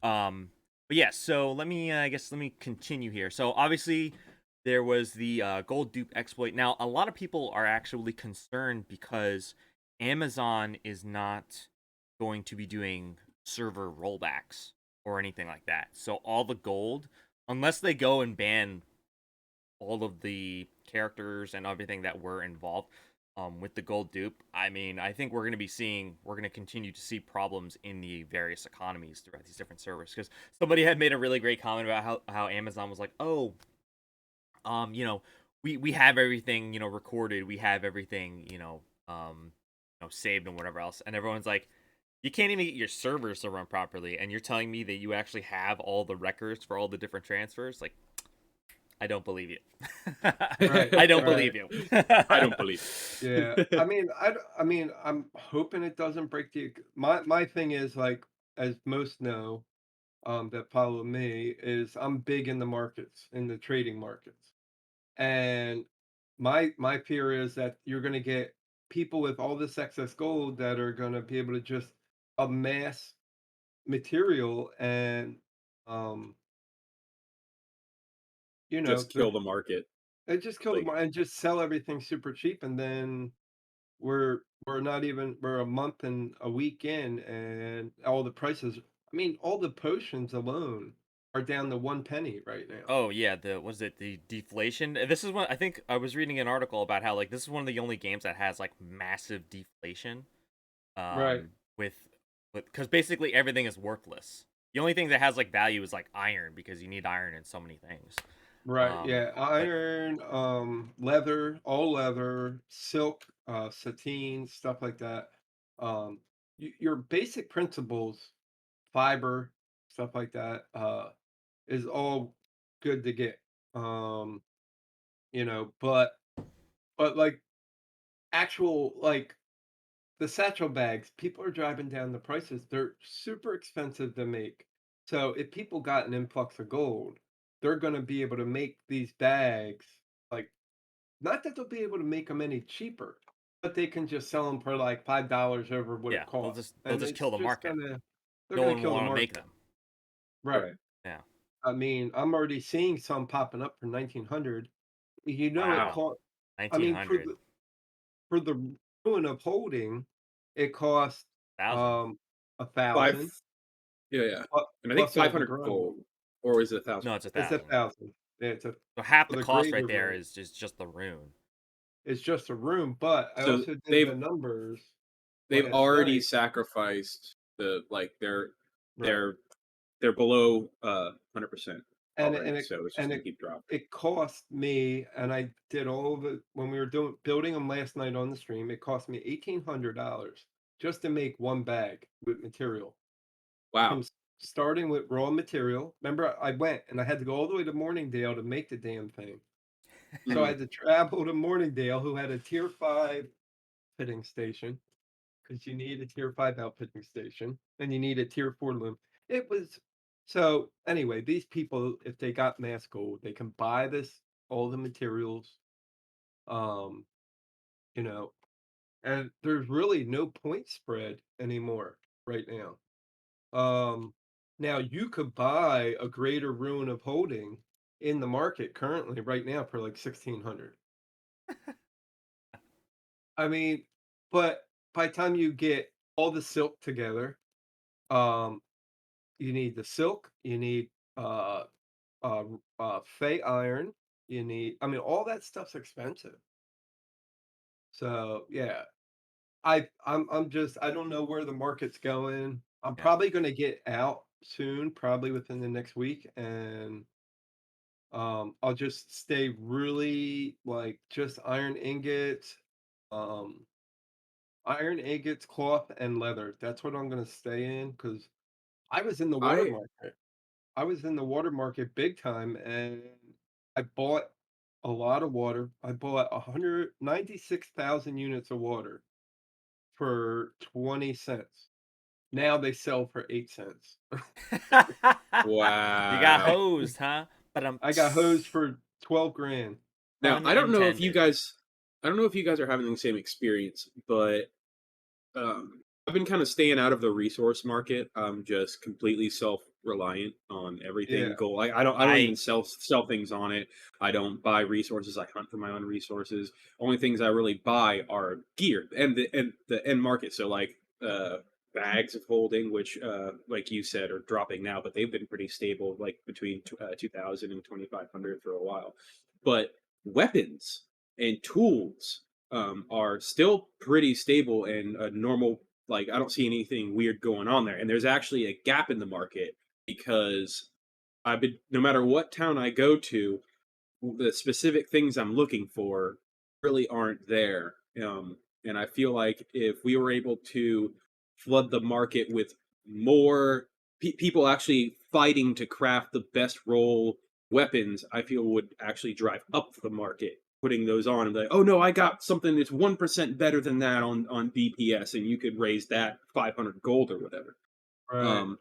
But yeah, so let me I guess let me continue here. So obviously there was the gold dupe exploit. Now a lot of people are actually concerned because Amazon is not going to be doing server rollbacks or anything like that. So all the gold, unless they go and ban all of the characters and everything that were involved with the gold dupe, I mean, I think we're going to continue to see problems in the various economies throughout these different servers. Because somebody had made a really great comment about how Amazon was like, oh, we have everything, recorded, we have everything, saved and whatever else, and everyone's like, you can't even get your servers to run properly, and you're telling me that you actually have all the records for all the different transfers? Like, I don't believe you. Right, I don't right. believe you. I don't believe Yeah. it. I mean, I'm hoping it doesn't break the my thing is like as most know, that follow me is I'm big in the markets, in the trading markets. And my fear is that you're gonna get people with all this excess gold that are gonna be able to just amass material and um, you know, Just kill the market. they just kill them Like and just sell everything super cheap and then we're not even we're a month and a week in and all the prices I mean all the potions alone are down to 1 penny right now. Oh yeah, the was it the deflation? This is one I think I was reading an article about how like this is one of the only games that has like massive deflation. Right. With because basically everything is worthless. The only thing that has like value is like iron because you need iron in so many things. Right, yeah, But iron, leather, all leather, silk, satine, stuff like that. Your basic principles, fiber, stuff like that, is all good to get. Um, but like actual like the satchel bags, people are driving down the prices. They're super expensive to make. So if people got an influx of gold, they're going to be able to make these bags like not that they'll be able to make them any cheaper, but they can just sell them for like $5 over what Yeah, it costs, they'll and just it's kill the just market. gonna they're No gonna one will kill the want to make market, them. right? Right. Yeah. I mean, I'm already seeing some popping up for 1900. It Wow. cost. I mean, 1900. for the ruin of holding, it cost 1,000. a Five. thousand Yeah, yeah. And I think plus all the 500 growing. gold, or is it 1,000? No, it's a It's a 1,000. thousand. Yeah, it's a So half for the the cost right greater there rune. is just the rune. It's just a room, but I So also did they've the numbers they've last already night. sacrificed the like Right. they're they're below 100% and already, and it so it's just and gonna it keep dropping. it cost me, and I did all of it when we were doing building them last night on the stream. It cost me $1,800 just to make one bag with material from Wow. starting with raw material. Remember, I went and I had to go all the way to Morningdale to make the damn thing. So I Mhm. had to travel to Morningdale, who had a tier 5 fitting station, because you need a tier 5 outfitting station and you need a tier 4 loom. It was so anyway, these people, if they got mass gold, they can buy this all the materials, um, you know, and there's really no point spread anymore right now. Now you could buy a greater ruin of holding in the market currently right now for like 1600. I mean, but by the time you get all the silk together, um, you need the silk, you need uh fey iron, you need I mean all that stuff's expensive. So yeah, I'm just I don't know where the market's going. I'm Yeah. probably gonna get out soon, probably within the next week, and I'll just stay really like just iron ingots, cloth, and leather. That's what I'm gonna stay in because I was in the water I market. I was in the water market big time, and I bought a lot of water. I bought 196,000 units of water for 20 cents. Now they sell for 8 cents. You got Wow. hosed, huh? But I got hosed for 12 grand. Now, pun intended. I don't know if you guys are having the same experience, but I've been kind of staying out of the resource market. I'm just completely self-reliant on everything. Yeah, Gold. I don't even I sell things on it. I don't buy resources. I hunt for my own resources. Only things I really buy are gear and the end market. So like bags of holding, which like you said are dropping now, but they've been pretty stable, like between 2,000 and 2,500 for a while. But weapons and tools are still pretty stable and a normal. Like I don't see anything weird going on there, and there's actually a gap in the market because I've been no matter what town I go to, the specific things I'm looking for really aren't there. And I feel like if we were able to flood the market with more people actually fighting to craft the best role weapons, I feel would actually drive up the market. Putting those on and be like, oh no, I got something that's 1% better than that on BPS, and you could raise that 500 gold or whatever. right. Um,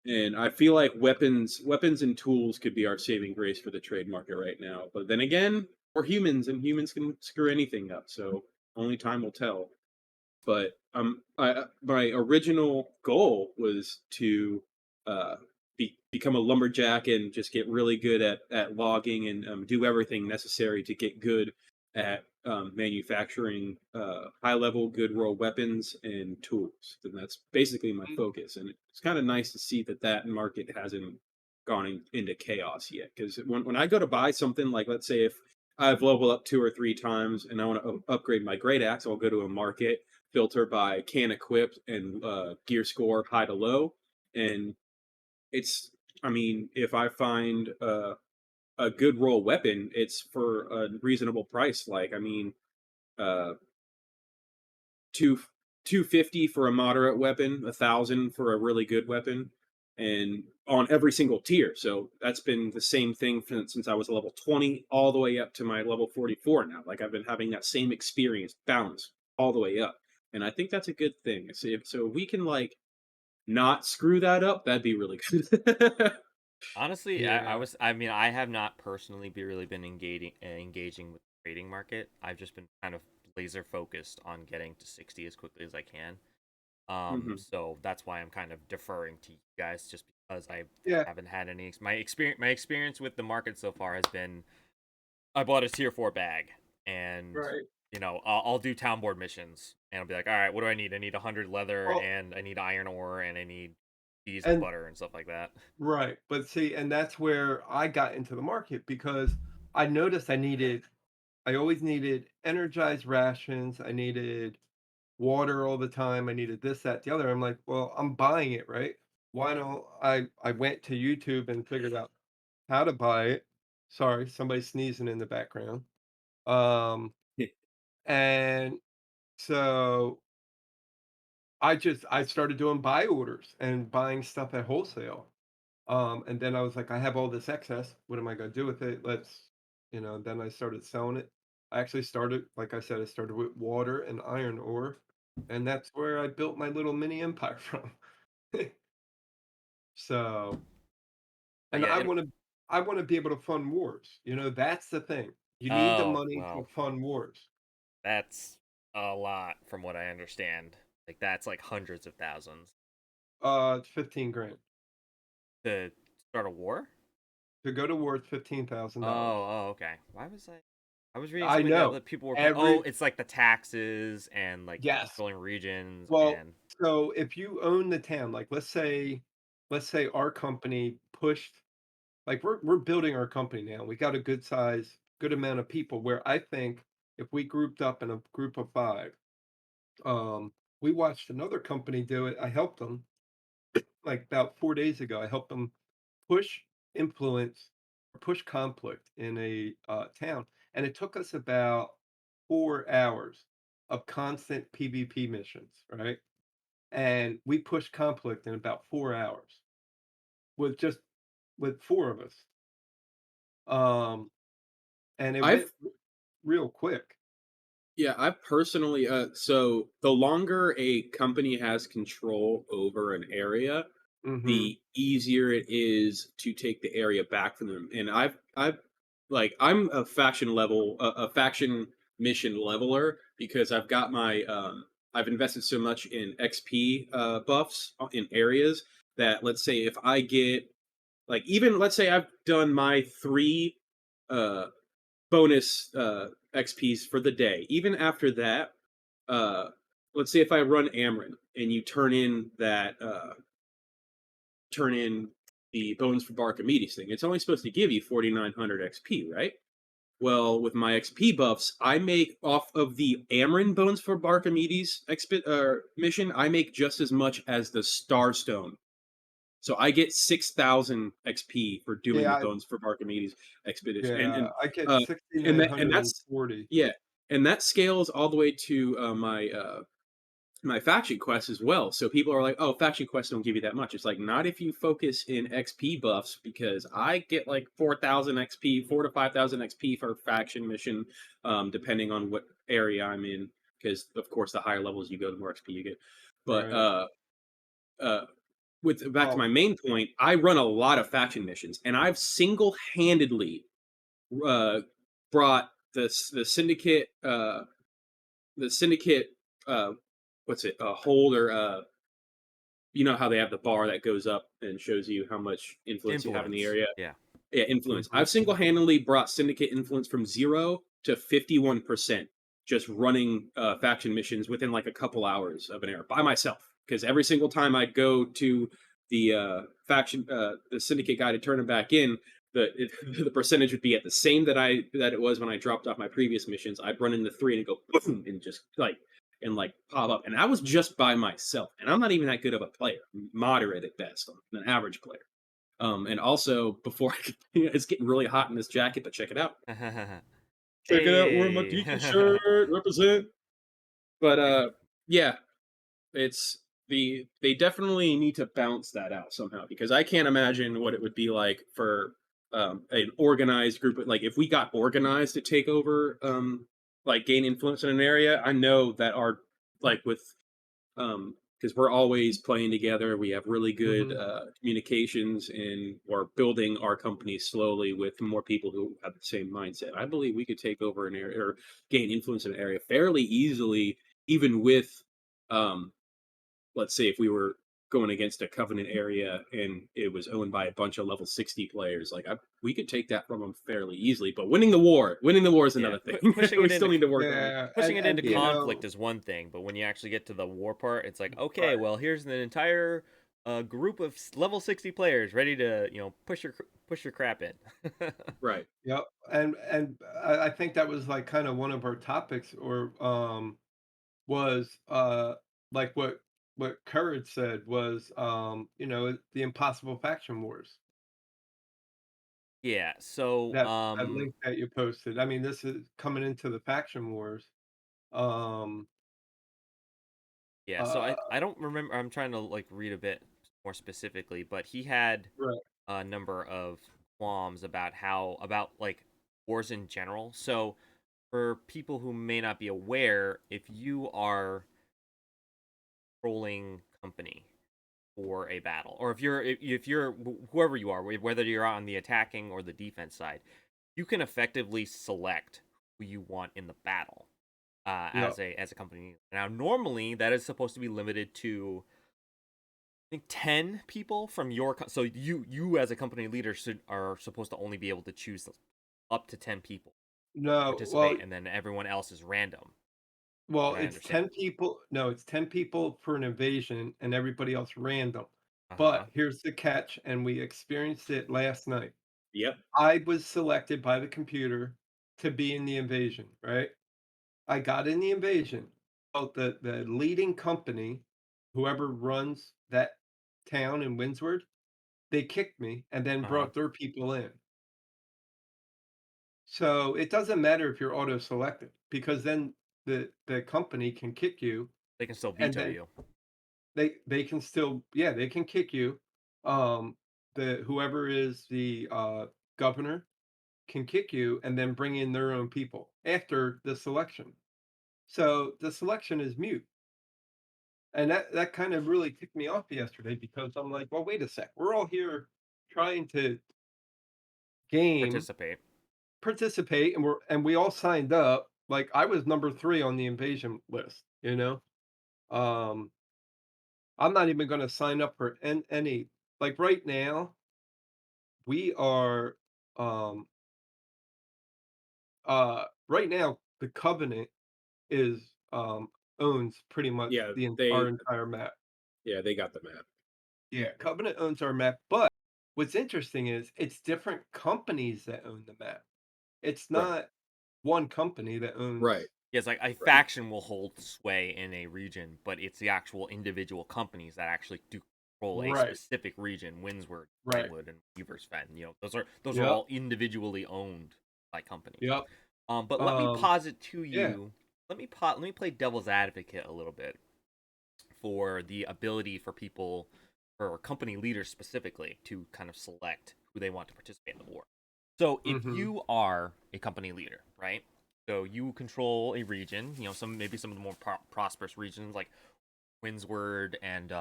and I feel like weapons and tools could be our saving grace for the trade market right now. But then again, we're humans and humans can screw anything up, so only time will tell. But my original goal was to uh, become a lumberjack and just get really good at logging and do everything necessary to get good at manufacturing high level good roll weapons and tools. And that's basically my Mm, focus. And it's kind of nice to see that market hasn't gone into chaos yet. Because when I go to buy something, like let's say if I've leveled up 2 or 3 times and I want to upgrade my great axe, I'll go to a market, filter by can equipped and gear score high to low. And it's, I mean, if I find a good roll weapon, it's for a reasonable price. Like, I mean, uh, two 250 for a moderate weapon, 1,000 for a really good weapon, and on every single tier. So that's been the same thing since I was level 20 all the way up to my level 44 now. Like I've been having that same experience balance all the way up. And I think that's a good thing. So if we can like not screw that up, that'd be really good. Honestly, I Yeah. was. I mean, I have not personally really been engaging with the trading market. I've just been kind of laser focused on getting to 60 as quickly as I can. Hmm. So that's why I'm kind of deferring to you guys, just because I Yeah. haven't had any. My experience with the market so far has been I bought a tier 4 bag, and Right. I'll do town board missions, and I'll be like, all right, what do I need? I need 100 leather, Well, and I need iron ore, and I need cheese and and butter and stuff like that. right, but see, and that's where I got into the market because I noticed I always needed energized rations. I needed water all the time. I needed this, that, the other. I'm like, well, I'm buying it, right? Why don't I went to YouTube and figured out how to buy it. Sorry, somebody's sneezing in the background. Um, and so I started doing buy orders and buying stuff at wholesale. And then I was like, I have all this excess. What am I going to do with it? Then I started selling it. I actually started, like I said, I started with water and iron ore. And that's where I built my little mini empire from. So, and Yeah, it. I want to be able to fund wars. That's the thing. You need the Oh money to well, fund wars. that's a lot from what I understand. Like that's like hundreds of thousands It's 15 grand. to start a war. To go to war, it's Oh, $15,000. okay. Why was I? I was reading I something that know. people were. Oh, Every it's like the taxes and like Yes. controlling regions Well, and. so if you own the town, like let's say our company pushed, like we're building our company now. We got a good amount of people where I think if we grouped up in a group of five, um, we watched another company do it. I helped them like about 4 days ago. I helped them push influence or push conflict in a town, and it took us about 4 hours of constant PvP missions, right? And we pushed conflict in about 4 hours with just with four of us. Um, and it went I've real quick. Yeah, I personally so the longer a company has control over an area, Hmm. the easier it is to take the area back from them. And I've like I'm a faction mission leveler because I've got my I've invested so much in XP buffs in areas that let's say if I get like even let's say I've done my 3 uh bonus XPs for the day. Even after that, uh, let's say if I run Amrin and you turn in the Bones for Barkamedes thing, it's only supposed to give you 4,900 XP, right? Well, with my XP buffs, I make off of the Amrin Bones for Barkamedes mission, I make just as much as the Starstone. So I get 6,000 XP for doing the Yeah, Bones for Archimedes expedition, yeah, I get uh, and that's 6,940. yeah, and that scales all the way to my faction quests as well. So people are like, "Oh, faction quests don't give you that much." It's like not if you focus in XP buffs because I get like 4,000 XP, 4 to 5,000 XP for a faction mission, depending on what area I'm in. Because of course, the higher levels you go, the more XP you get. But Right. uh, with back to Well, my main point, I run a lot of faction missions, and I've single-handedly uh, brought the syndicate what's it hold or you know how they have the bar that goes up and shows you how much influence you have in the Influence. area. Yeah. Yeah, influence. mhm. I've single-handedly brought syndicate influence from 0 to 51% just running faction missions within like a couple hours of an era by myself. Because every single time I go to the syndicate guy to turn him back in, the percentage would be at the same that it was when I dropped off my previous missions. I'd run into 3 and go boom and just like pop up, and I was just by myself, and I'm not even that good of a player, moderate at best, I'm an average player. And also, before I continue, it's getting really hot in this jacket, but check it out. Check it out, wearing my Hey. Deacon shirt, represent. But Yeah, it's they definitely need to balance that out somehow because I can't imagine what it would be like for an organized group of, like, if we got organized to take over, like, gain influence in an area. I know that our, like, with because we're always playing together. We have really good Hmm. communications, and we're building our company slowly with more people who have the same mindset. I believe we could take over an area or gain influence in an area fairly easily, even with, um, let's say, if we were going against a covenant area and it was owned by a bunch of level 60 players. Like, we could take that from them fairly easily. But winning the war is Yeah, another thing. pushing We it still into need to work on. Yeah, pushing it into and you Yeah, conflict know, is one thing, but when you actually get to the war part, it's like, okay, right. well, here's an entire group of level 60 players ready to, push your crap in. right. Yep, and I think that was, like, kinda one of our topics or, was, like, what Courage said was, the impossible faction wars. Yeah, so That link that you posted. I mean, this is coming into the faction wars. Um, yeah, so uh, I don't remember. I'm trying to like read a bit more specifically, but he had right. a number of qualms about like wars in general. So for people who may not be aware, if you are controlling company for a battle, or if you're whoever you are, whether you're on the attacking or the defense side, you can effectively select who you want in the battle Yep. as a company. Now, normally that is supposed to be limited to I think 10 people from your so you as a company leader are supposed to only be able to choose up to 10 people to No, participate, and then everyone else is random. well, What I it's understand. 10 people no, it's 10 people for an invasion and everybody else random. Uh huh. But here's the catch, and we experienced it last night. Yep. I was selected by the computer to be in the invasion, right? I got in the invasion. Well, the leading company, whoever runs that town in Windsward, they kicked me and then Uh huh. brought their people in. So it doesn't matter if you're auto selected because then the company can kick you They can still and veto then you. they can still yeah, they can kick you. Um the whoever is the governor can kick you and then bring in their own people after the selection. So the selection is mute. And that kind of really ticked me off yesterday because I'm like, well, wait a sec. We're all here trying to game, Participate. participate, and we all signed up. Like I was number 3 on the invasion list. Um, I'm not even going to sign up for any. Like right now, we are. Um, right now, the Covenant is owns pretty much Yeah, our entire map. they got the map. Yeah, Covenant owns our map, but what's interesting is it's different companies that own the map. It's Right. not one company that Right. owns Yes, like a Right. faction will hold sway in a region, but it's the actual individual companies that actually do control a right, specific region. Windsword, right. Brightwood, and Weaver's Fen. Those are Yep, all individually owned by companies. yep. But let me Um, posit to yeah. you. Let me play devil's advocate a little bit for the ability for people, for company leaders specifically, to kind of select who they want to participate in the war. So if Mhm. you are a company leader, right? So you control a region, maybe some of the more prosperous regions like Windsward and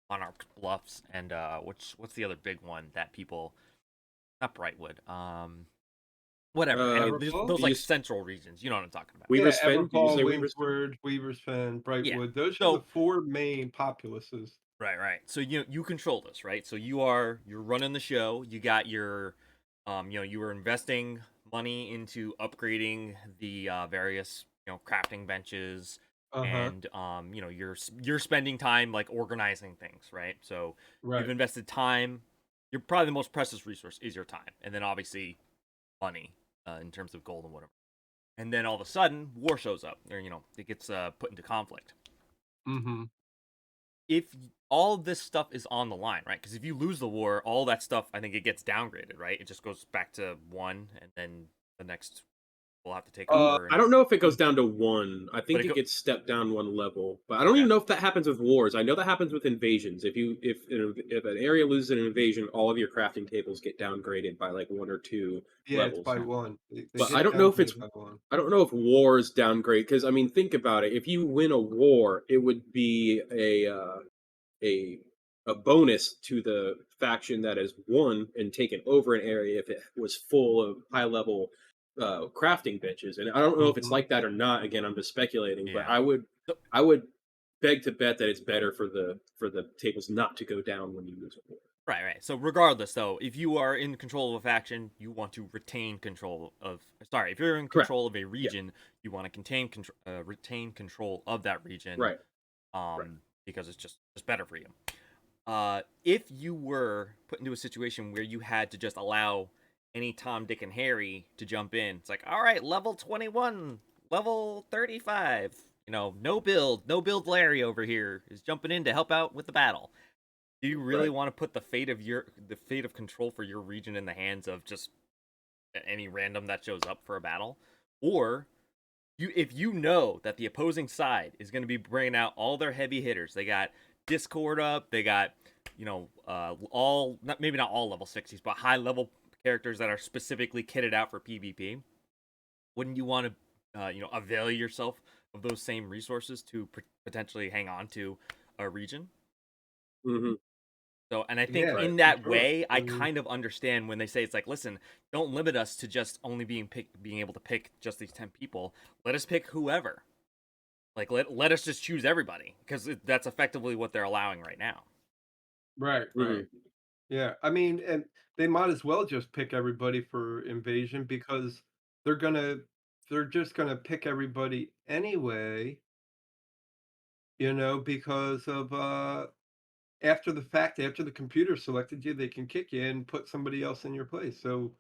Monarch Bluffs, and what's the other big one that people, not Brightwood, whatever. Anyway, Evercall? those like Use central regions, you know what I'm talking about. Yeah, Weaver's Fen. Did you Evercall, say Weaver's Fen? Windsword, Weaver's Fen, Yeah. Brightwood. Those are the So 4 main populaces. right. So you control this, right? So you're running the show. You got your, you were investing money into upgrading the various crafting benches, Uh-huh. and you're spending time like organizing things, right? So you've Right. invested time. You're probably the most precious resource is your time, and then obviously money in terms of gold and whatever. And then all of a sudden, war shows up, or it gets put into conflict. Mhm. If all of this stuff is on the line, right? Because if you lose the war, all that stuff, I think it gets downgraded, right? It just goes back to one, and then the next will have to take Uh, over, I and don't know if it goes down to 1. I but think it it go gets stepped down 1 level, but I don't okay. even know if that happens with wars. I know that happens with invasions. If an area loses an invasion, all of your crafting tables get downgraded by like 1 or 2 yeah, it's levels. by one. They But I get don't know if it's downgraded by one. I don't know if wars downgrade because I mean think about it. If you win a war, it would be a a bonus to the faction that has won and taken over an area if it was full of high level crafting benches. And I don't know if it's Mhm. like that or not. Again, I'm just speculating, but Yeah. So I would beg to bet that it's better for the tables not to go down when you lose a war. right. So regardless, though, if you are in control of a faction, you want to retain control of. Sorry, if you're in Correct. control of a Yeah. region, you want to retain control of that region, Right. Right. because it's just better for you. If you were put into a situation where you had to just allow any Tom, Dick, and Harry to jump in, it's like, all right, level 21, level 35, no build Larry over here is jumping in to help out with the battle. Do you really Right. want to put the fate of control for your region in the hands of just any random that shows up for a battle? Or if you know that the opposing side is going to be bringing out all their heavy hitters, they got Discord up, they got all not maybe not all level 60s, but high level characters that are specifically kitted out for PvP. Wouldn't you want to avail yourself of those same resources to potentially hang on to a region? Hmm. So, and I think Yeah, Right. in for that sure. way, I I mean, kind of understand when they say it's like, listen, don't limit us to just only being able to pick just these 10 people. Let us pick whoever. Like, let us just choose everybody because that's effectively what they're allowing right now. right, right. Hmm. Yeah, I mean, and they might as well just pick everybody for invasion because they're gonna they're just gonna pick everybody anyway, because of after the fact, after the computer selected you, they can kick you and put somebody else in your place. So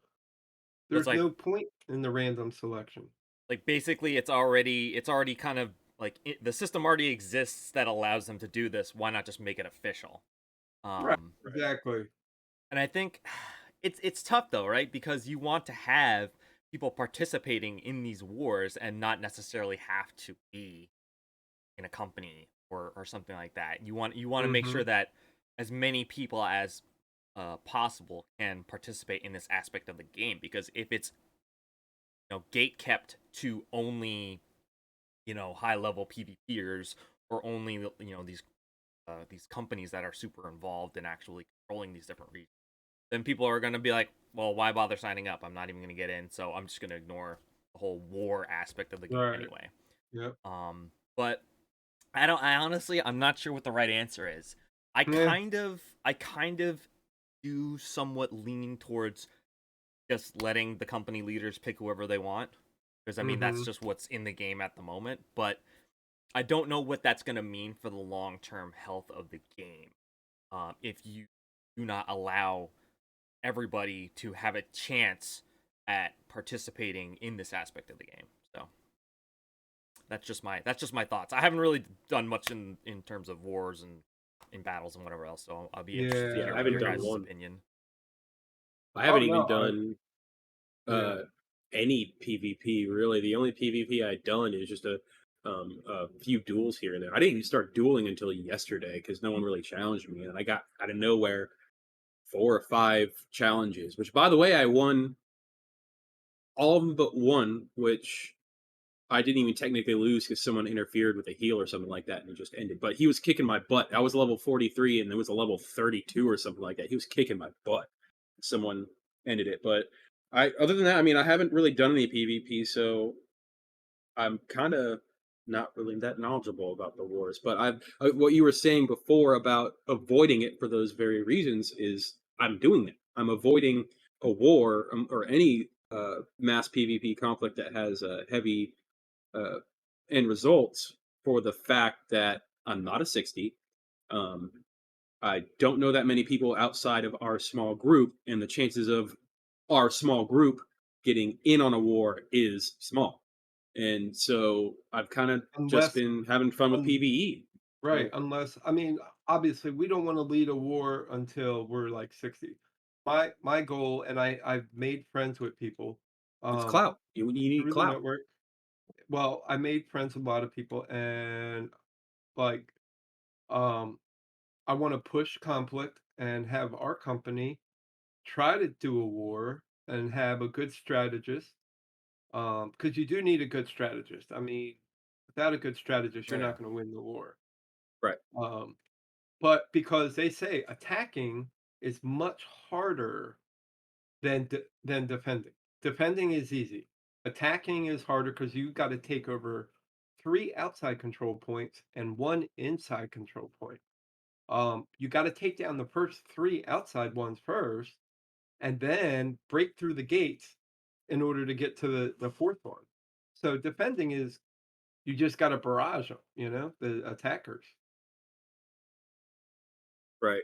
So it's there's no point in the random selection. like basically it's already kind of like the system already exists that allows them to do this. Why not just make it official? Right, Um, Right. exactly. and I think it's tough though, right? Because you want to have people participating in these wars and not necessarily have to be in a company or something like that. You want to make Mhm. sure that as many people as possible can participate in this aspect of the game because if it's gate kept to only high level PvPers or only these companies that are super involved in actually controlling these different regions, then people are going to be like, well, why bother signing up? I'm not even going to get in, so I'm just going to ignore the whole war aspect of the game Right. anyway. Yep. But I honestly, I'm not sure what the right answer is. I Yeah. kind of do somewhat lean towards just letting the company leaders pick whoever they want because I mean that's Mhm. just what's in the game at the moment, but I don't know what that's going to mean for the long-term health of the game. If you do not allow everybody to have a chance at participating in this aspect of the game. So that's just my thoughts. I haven't really done much in terms of wars and in battles and whatever else. So I'll be interested to Yeah, Yeah, I hear I haven't your hear done you. guys' one. opinion. I Oh haven't even no, done yeah. uh any PvP really. The only PvP I'd done is just a few duels here and there. I didn't even start dueling until yesterday because no one really challenged me, and I got out of nowhere 4 or 5 challenges. Which, by the way, I won all of them but one, which I didn't even technically lose because someone interfered with a heal or something like that, and it just ended. But he was kicking my butt. I was level 43, and there was a level 32 or something like that. He was kicking my butt. Someone ended it, but other than that, I mean, I haven't really done any PvP, so I'm kind of not really that knowledgeable about the wars. But what you were saying before about avoiding it for those very reasons is I'm doing that. I'm avoiding a war or any mass PvP conflict that has a heavy uh, end results for the fact that I'm not a 60. Um, I don't know that many people outside of our small group, and the chances of our small group getting in on a war is small. And so I've kind of just Unless, been having fun with un, PvE. right. So Unless, I mean, obviously, we don't want to lead a war until we're like 60. My goal, and I've made friends with people. It's Um, clout. You need through the clout. network. Well, I made friends with a lot of people, and like, um, I want to push conflict and have our company try to do a war and have a good strategist. Because you do need a good strategist. I mean, without a good strategist, Oh, you're yeah. not going to win the war. Right. Um, but because they say attacking is much harder than defending. Defending is easy. Attacking is harder because you got to take over 3 outside control points and 1 inside control point. You gotta take down the first 3 outside ones first, and then break through the gates in order to get to the 4th one. So defending is you just gotta barrage them, the attackers. Right.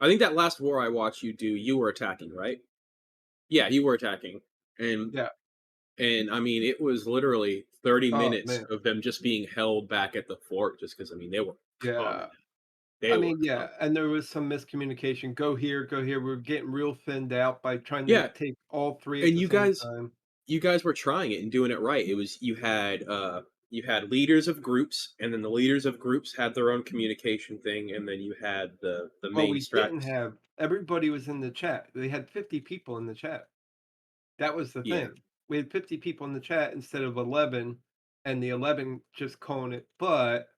I think that last war I watched you do, you were attacking, right? Yeah, you were attacking. And Yeah. I mean, it was literally 30 Oh, minutes man. of them just being held back at the fort just because I mean, they were Yeah. coming. They I were mean, yeah, coming. and there was some miscommunication. Go here, go here. We're getting real thinned out by trying to Yeah, take all 3 at and the same time. you guys were trying it and doing it right. It was you had leaders of groups, and then the leaders of groups had their own communication thing, and then you had the Well, main we didn't strategy. have everybody was in the chat. They had 50 people in the chat. That was the Yeah, thing. We had 50 people in the chat instead of 11, and the 11 just calling it. But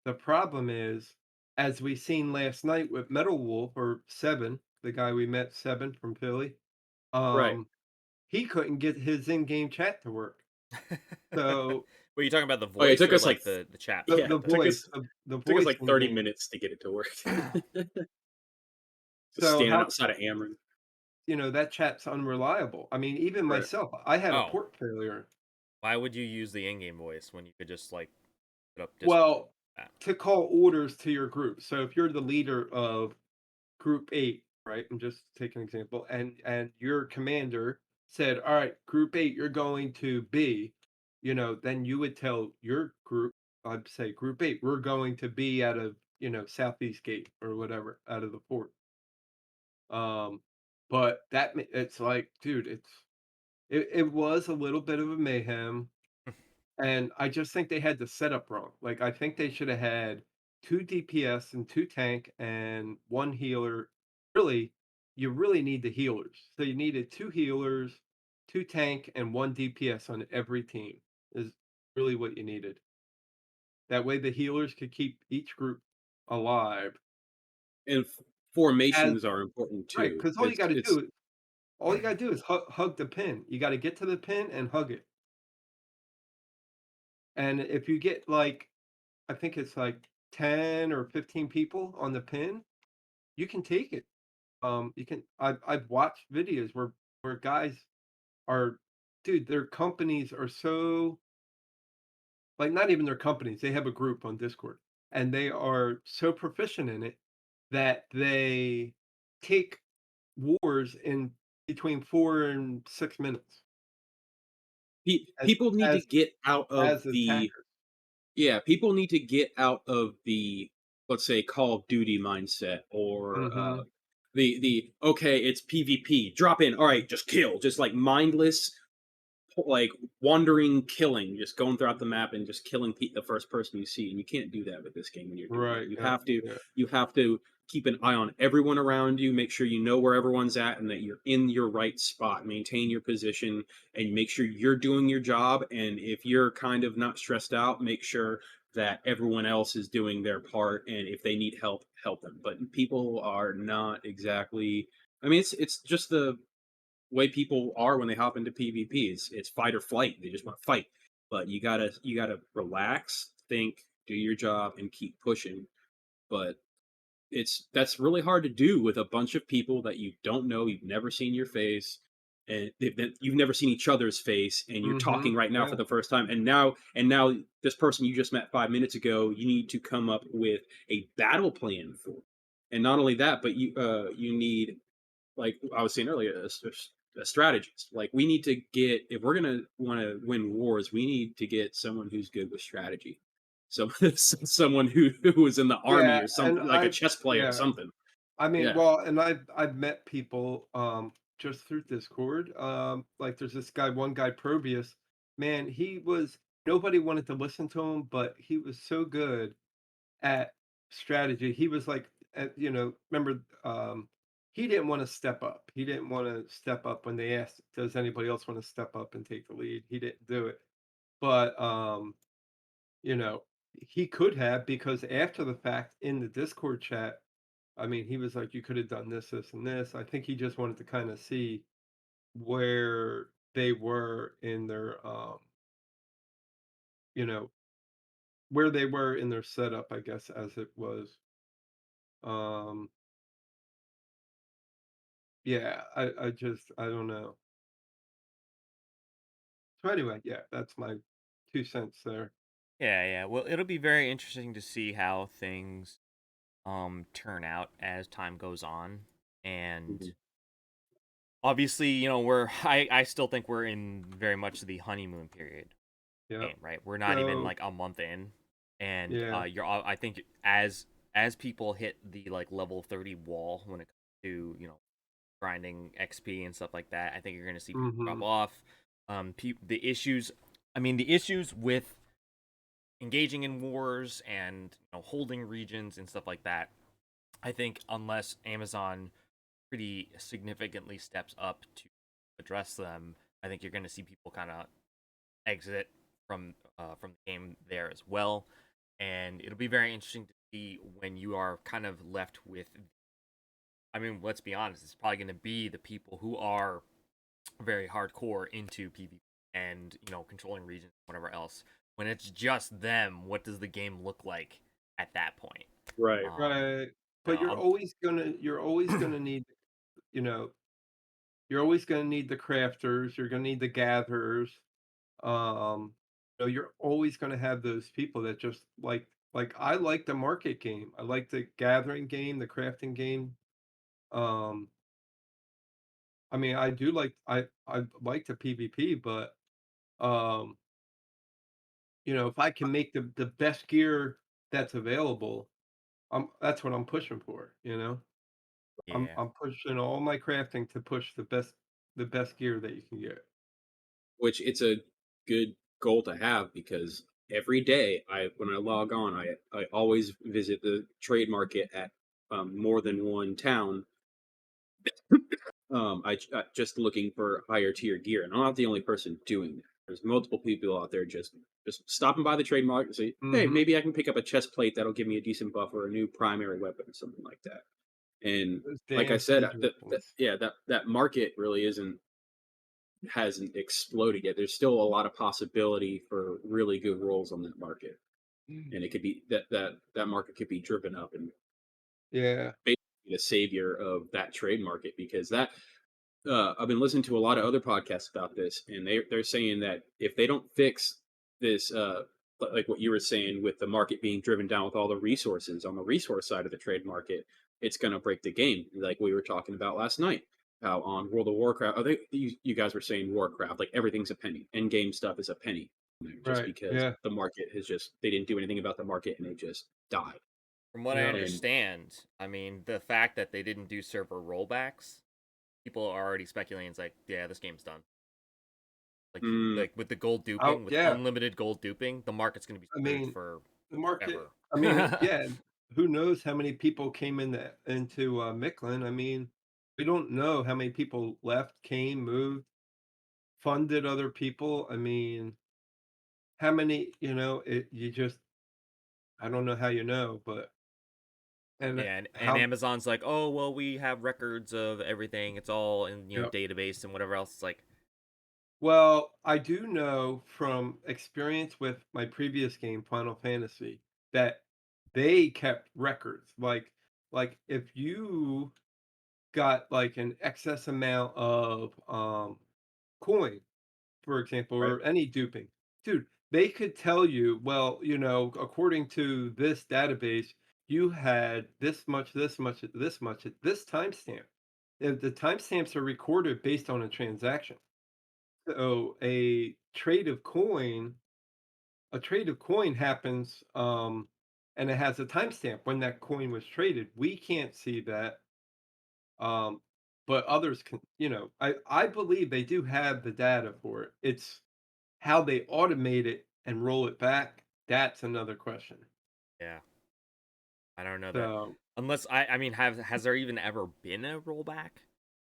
the problem is, as we seen last night with Metal Wolf or Seven, the guy we met, Seven from Philly, right. um, he couldn't get his in-game chat to work. So Were you talking about the Oh, yeah, it voice took or us like the chat the yeah, part the of the? voice, the took us voice like in 30 game. minutes to get it to work. Just So standing how outside of Ameren. that chat's unreliable. I mean, even Right. myself, I had a Oh, port failure. why would you use the in-game voice when you could just like put up Discord Well, chat? to call orders to your group. So if you're the leader of group 8, right? And just take an example, and your commander said, "All right, group 8, you're going to B," then you would tell your group, I'd say, "Group 8, we're going to be out of, Southeast Gate or whatever, out of the fort." But it's like, dude, it was a little bit of a mayhem. And I just think they had the setup wrong. Like, I think they should have had 2 DPS and 2 tank and 1 healer. Really, you really need the healers. So you needed 2 healers, 2 tank, and 1 DPS on every team is really what you needed. That way the healers could keep each group alive And as formations are important right, too. because all you gotta do is hug the pin. You gotta get to the pin and hug it. And if you get, like, I think it's like 10 or 15 people on the pin, you can take it. You can I've watched videos where guys are dude, their companies are so like, not even their companies, they have a group on Discord, and they are so proficient in it that they take wars in between 4 and 6 minutes as People need to as get out of as the attackers. yeah, people need to get out of the, let's say, Call of Duty mindset or Mhm. the okay, it's PvP, drop in, all right, just kill, just like mindless like wandering killing, just going throughout the map and just killing the first person you see. And you can't do that with this game when you're doing it. Right, yeah, yeah. You have to keep an eye on everyone around you, make sure you know where everyone's at and that you're in your right spot, maintain your position, and make sure you're doing your job. And if you're kind of not stressed out, make sure that everyone else is doing their part. And if they need help, help them. But people are not exactly. I mean, it's just the way people are when they hop into PvP. It's fight or flight. They just want to fight. But you gotta relax, think, do your job, and keep pushing. But that's really hard to do with a bunch of people that you don't know, you've never seen your face, and you've never seen each other's face, and you're talking Mhm, right now for yeah. the first time, and now this person you just met 5 minutes ago, you need to come up with a battle plan for. And not only that, but you need like I was saying earlier, a strategist. Like we need to get if we're gonna want to win wars, we need to get someone who's good with strategy. So someone who was in the army Yeah, or and something, like a chess player or yeah. something. I mean, Yeah, well, and I've met people, just through Discord. Like there's this guy, one guy, Probius. Man, he was nobody wanted to listen to him, but he was so good at strategy. He was like, remember, he didn't want to step up. He didn't want to step up when they asked, "Does anybody else want to step up and take the lead?" He didn't do it, but you know, he could have because after the fact in the Discord chat, I mean, he was like, "You could have done this, this, and this." I think he just wanted to kind of see where they were in their, you know, where they were in their setup, I guess, as it was. Um, yeah, I don't know. So anyway, yeah, that's my 2 cents there. Yeah, yeah. Well, it'll be very interesting to see how things turn out as time goes on. And Mhm. obviously, we're I still think we're in very much the honeymoon period Yeah. game, right? We're not even So like a month in, and yeah. I think as people hit the like level 30 wall when it comes to grinding XP and stuff like that, I think you're going to see people drop Mhm. off. The issues, I mean, the issues with engaging in wars and holding regions and stuff like that. I think unless Amazon pretty significantly steps up to address them, I think you're going to see people kind of exit from the game there as well. And it'll be very interesting to see when you are kind of left with. I mean, let's be honest. It's probably going to be the people who are very hardcore into PvP and controlling regions, whatever else. When it's just them, what does the game look like at that point? Right. Um, Right. you But know, I'll, you're always gonna need, you know, you're always gonna need the crafters, you're gonna need the gatherers. You're always gonna have those people that just like I like the market game. I like the gathering game, the crafting game. Um, I mean, I do like I like the PvP, but um, if I can make the best gear that's available, that's what I'm pushing for. yeah, I'm pushing all my crafting to push the best gear that you can get. Which it's a good goal to have because every day when I log on, I always visit the trade market at more than one town. Just looking for higher tier gear, and I'm not the only person doing that. There's multiple people out there just stopping by the trade market and say, "Hey, Mhm. maybe I can pick up a chest plate that'll give me a decent buff or a new primary weapon or something like that." And Those like I damn said, siege weapons. that market really hasn't exploded yet. There's still a lot of possibility for really good rolls on that market, Mm. and it could be that market could be driven up and Yeah. basically the savior of that trade market because that I've been listening to a lot of other podcasts about this, and they're saying that if they don't fix this, like what you were saying with the market being driven down with all the resources on the resource side of the trade market, it's going to break the game. Like we were talking about last night, how on World of Warcraft, I think you guys were saying Warcraft, like everything's a penny, end game stuff is a penny, just Right. because Yeah. the market has just they didn't do anything about the market and it just died. from what I Yeah. And understand, I mean, the fact that they didn't do server rollbacks, people are already speculating. It's like, yeah, this game's done. mm, Like with the gold Oh, duping, with yeah. unlimited gold duping, the market's gonna be I screwed mean, for the market. ever. I mean, yeah. Who knows how many people came into Micklin? I mean, we don't know how many people left, came, moved, funded other people. I mean, how many? You just I don't know how but and Yeah, and how. Amazon's like, oh well, we have records of everything. It's all in Yeah. database and whatever else. It's like, Well, I do know from experience with my previous game, Final Fantasy, that they kept records. Like if you got like an excess amount of coin, for example, right. or any duping, dude, they could tell you, well, according to this database, you had this much, this much, this much at this timestamp. The timestamps are recorded based on a transaction. So a trade of coin happens, and it has a timestamp when that coin was traded. We can't see that. Um, but others can, I believe they do have the data for it. It's how they automate it and roll it back. That's another question. Yeah, I don't know that. So, Unless I mean, has there even ever been a rollback?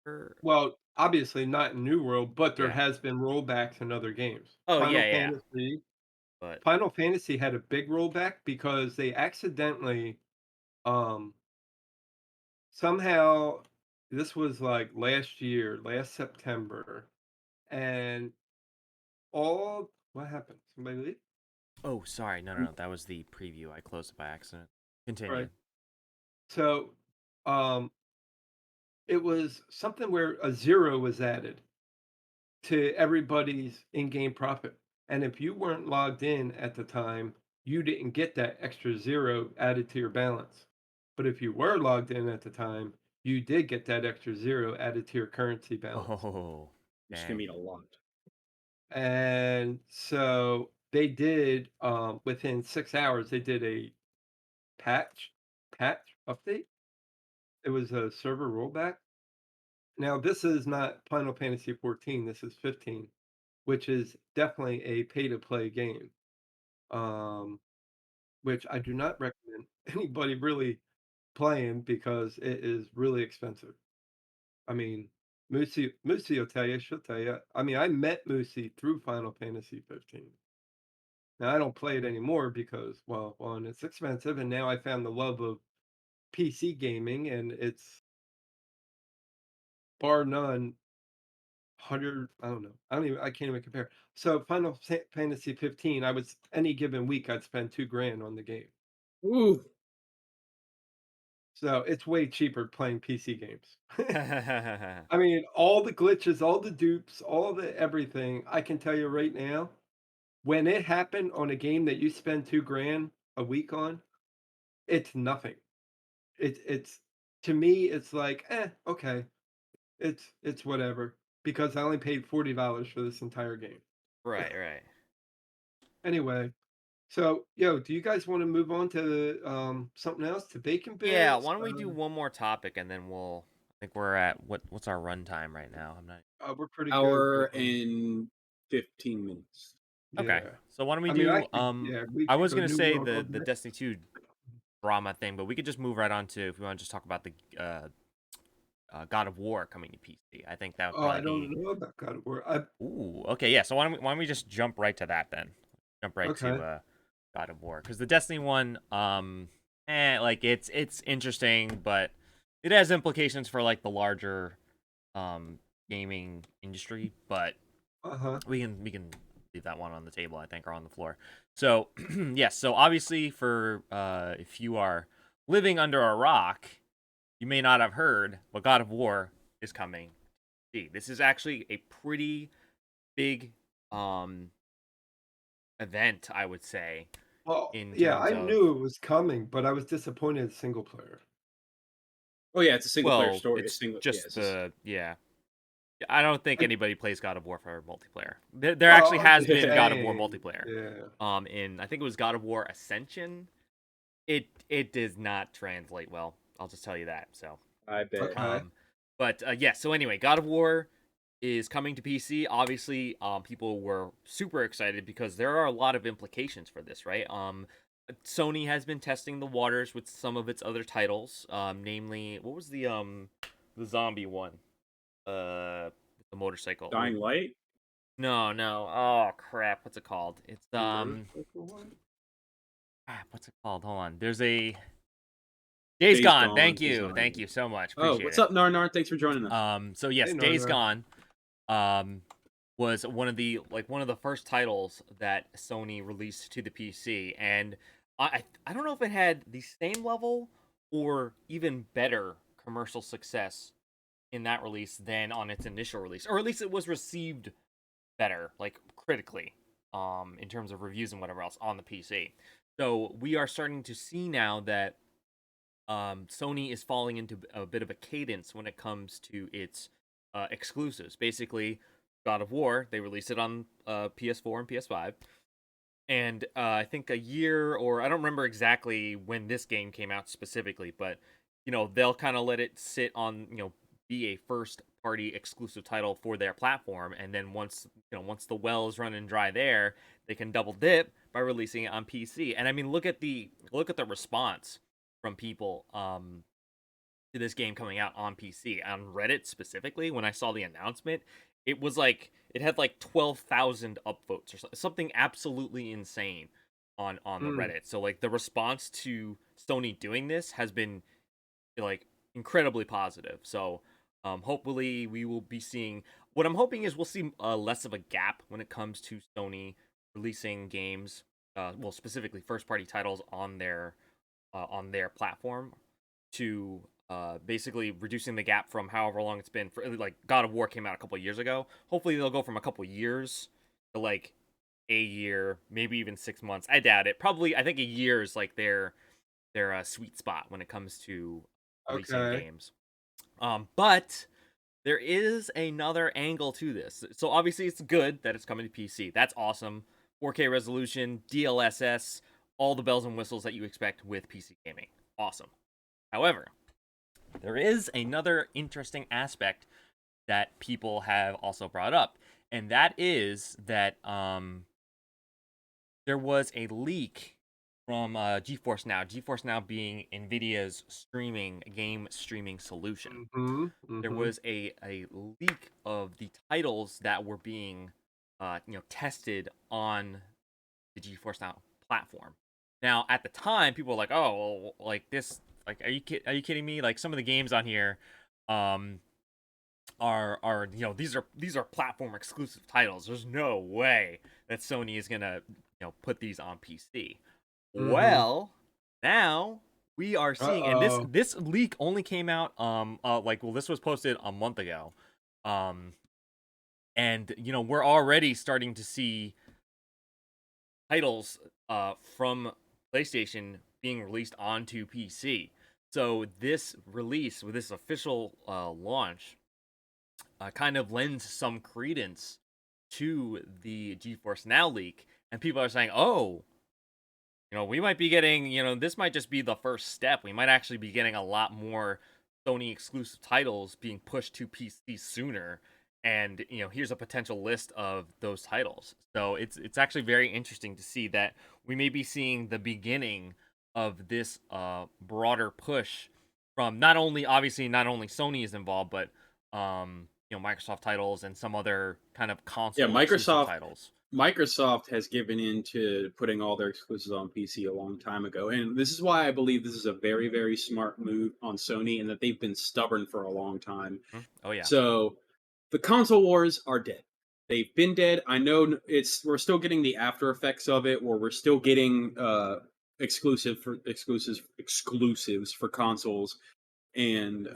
Or well, obviously not in New World, but there yeah. has been rollbacks in other games. Oh yeah, yeah. But Final Fantasy had a big rollback because they accidentally, um, somehow, this was like last year, last September, and what happened? Somebody leave? oh, sorry, no, that was the preview. I closed it by accident. Right. Continue. So, um, it was something where a zero was added to everybody's in-game profit. And if you weren't logged in at the time, you didn't get that extra zero added to your balance. But if you were logged in at the time, you did get that extra zero added to your currency balance. Oh, Which can dang. mean a lot. And so they did, within 6 hours, they did a patch, update. It was a server rollback. Now, this is not Final Fantasy 14, this is 15, which is definitely a pay-to-play game, um, which I do not recommend anybody really playing because it is really expensive. I mean, Moosey will tell you, she'll tell you. I mean, I met Moosey through Final Fantasy 15. Now, I don't play it anymore because, well, one, it's expensive, and now I found the love of PC gaming, and it's bar none 100, I don't know. I can't even compare. So Fantasy 15, I was any given week I'd spend 2 grand on the game. Ooh. So it's way cheaper playing PC games. Yeah. I mean, all the glitches, all the dupes, all the everything, I can tell you right now, when it happened on a game that you spend 2 grand a week on, it's nothing. It's to me, it's like, okay. It's whatever because I only paid $40 for this entire game. Right. Anyway, so, yo, do you guys wanna move on to, something else, to bacon Yeah, bits? why don't we do one more topic and then we'll. I think we're at what's our run time right now? I'm not. We're pretty good Hour with, and 15 minutes. Okay, yeah. so why don't we I mean, I do? could, yeah, we I could was go gonna New say World all the day. Destiny 2 drama thing, but we could just move right on to if we want to just talk about the God of War coming to PC. I think that would Oh, I probably don't be. know about God of War. I Ooh, okay, yeah. So why don't we just jump right to that then? Jump right to Okay. God of War because the Destiny one, like it's interesting, but it has implications for like the larger um gaming industry. But Uh-huh. we can leave that one on the table, I think, or on the floor. So yes, so obviously for if you are living under a rock, you may not have heard, but God of War is coming. See, this is actually a pretty big um event, I would say, Well, in yeah, terms I of knew it was coming, but I was disappointed single player. Oh yeah, it's a single player well, story. A it's single, yeah, just it's just the yeah. I don't think I anybody plays God of War for multiplayer. There actually Oh, has been God of War dang. multiplayer. Yeah. In I think it was God of War Ascension. It does not translate well. I'll just tell you that. So, I bet. Okay. um, but yeah. So anyway, God of War is coming to PC. Obviously, people were super excited because there are a lot of implications for this, right? Sony has been testing the waters with some of its other titles, namely, what was the zombie one? The motorcycle. Dying Light, No. Oh crap, what's it called? It's The motorcycle one? what's it called? Hold on. There's a Days Days Gone. Gone, Thank Days you. Gone. Thank you so much. Oh, Appreciate what's it. up, Narnar? Thanks for joining us. So Hey, yes, Days Narnar. Gone um was one of the first titles that Sony released to the PC, and I don't know if it had the same level or even better commercial success in that release than on its initial release, or at least it was received better, like critically, in terms of reviews and whatever else on the PC. So we are starting to see now that Sony is falling into a bit of a cadence when it comes to its exclusives. Basically, God of War, they released it on PS4 and PS5. And I think a year, or I don't remember exactly when this game came out specifically, but they'll kind of let it sit on be a first party exclusive title for their platform, and then once the well is running dry there, they can double dip by releasing it on PC. And I mean, look at the response from people to this game coming out on PC. On Reddit specifically, when I saw the announcement, it was like it had like 12,000 upvotes or something absolutely insane on the Mm. Reddit. So like the response to Sony doing this has been like incredibly positive. So hopefully we will be seeing. What I'm hoping is we'll see less of a gap when it comes to Sony releasing games, well specifically first party titles on their platform, to basically reducing the gap from however long it's been. For like God of War came out a couple years ago. Hopefully they'll go from a couple years to like a year, maybe even 6 months. I doubt it. Probably I think a year is like their sweet spot when it comes to releasing Okay. games. But there is another angle to this. So obviously it's good that it's coming to PC. That's awesome. 4K resolution, DLSS, all the bells and whistles that you expect with PC gaming. Awesome. However, there is another interesting aspect that people have also brought up, and that is that there was a leak from GeForce Now. GeForce Now being Nvidia's game streaming solution. Mm-hmm. There Mm-hmm. was a leak of the titles that were being tested on the GeForce Now platform. Now, at the time, people were like, "Oh, well, like this, like, are you kidding me? Like, some of the games on here, um, are these are platform exclusive titles. There's no way that Sony is gonna put these on PC." Mm-hmm. Well, now we are seeing, and this Uh-oh. this leak only came out this was posted a month ago, um, and we're already starting to see titles from PlayStation being released onto PC. So this release with this official launch kind of lends some credence to the GeForce Now leak, and people are saying, "Oh, we might be getting, this might just be the first step. We might actually be getting a lot more Sony exclusive titles being pushed to PC sooner." And here's a potential list of those titles. So it's actually very interesting to see that we may be seeing the beginning of this broader push from not only Sony is involved, but Microsoft titles and some other kind of Yeah, console exclusive titles. Microsoft has given in to putting all their exclusives on PC a long time ago. And this is why I believe this is a very, very smart move on Sony and that they've been stubborn for a long time. Oh yeah. So the console wars are dead. They've been dead. I know we're still getting the after effects of it, or we're still getting exclusives for consoles, and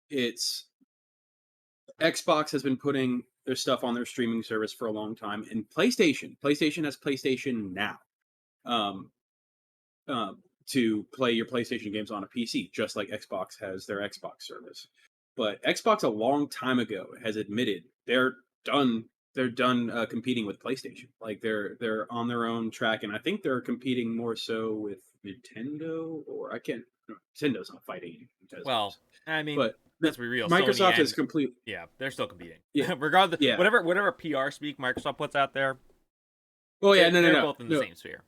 it's Xbox has been putting their stuff on their streaming service for a long time, and PlayStation has PlayStation Now, um, to play your PlayStation games on a PC, just like Xbox has their Xbox service. But Xbox a long time ago has admitted they're done. They're done competing with PlayStation. Like they're on their own track, and I think they're competing more so with Nintendo, or I can't. No, Nintendo's not fighting Well, Xbox, I mean, but let's be real. Sony Microsoft is and complete. yeah, they're still competing. Yeah, Regardless, yeah. whatever PR speak Microsoft puts out there, Oh yeah, they're both in the no. same sphere.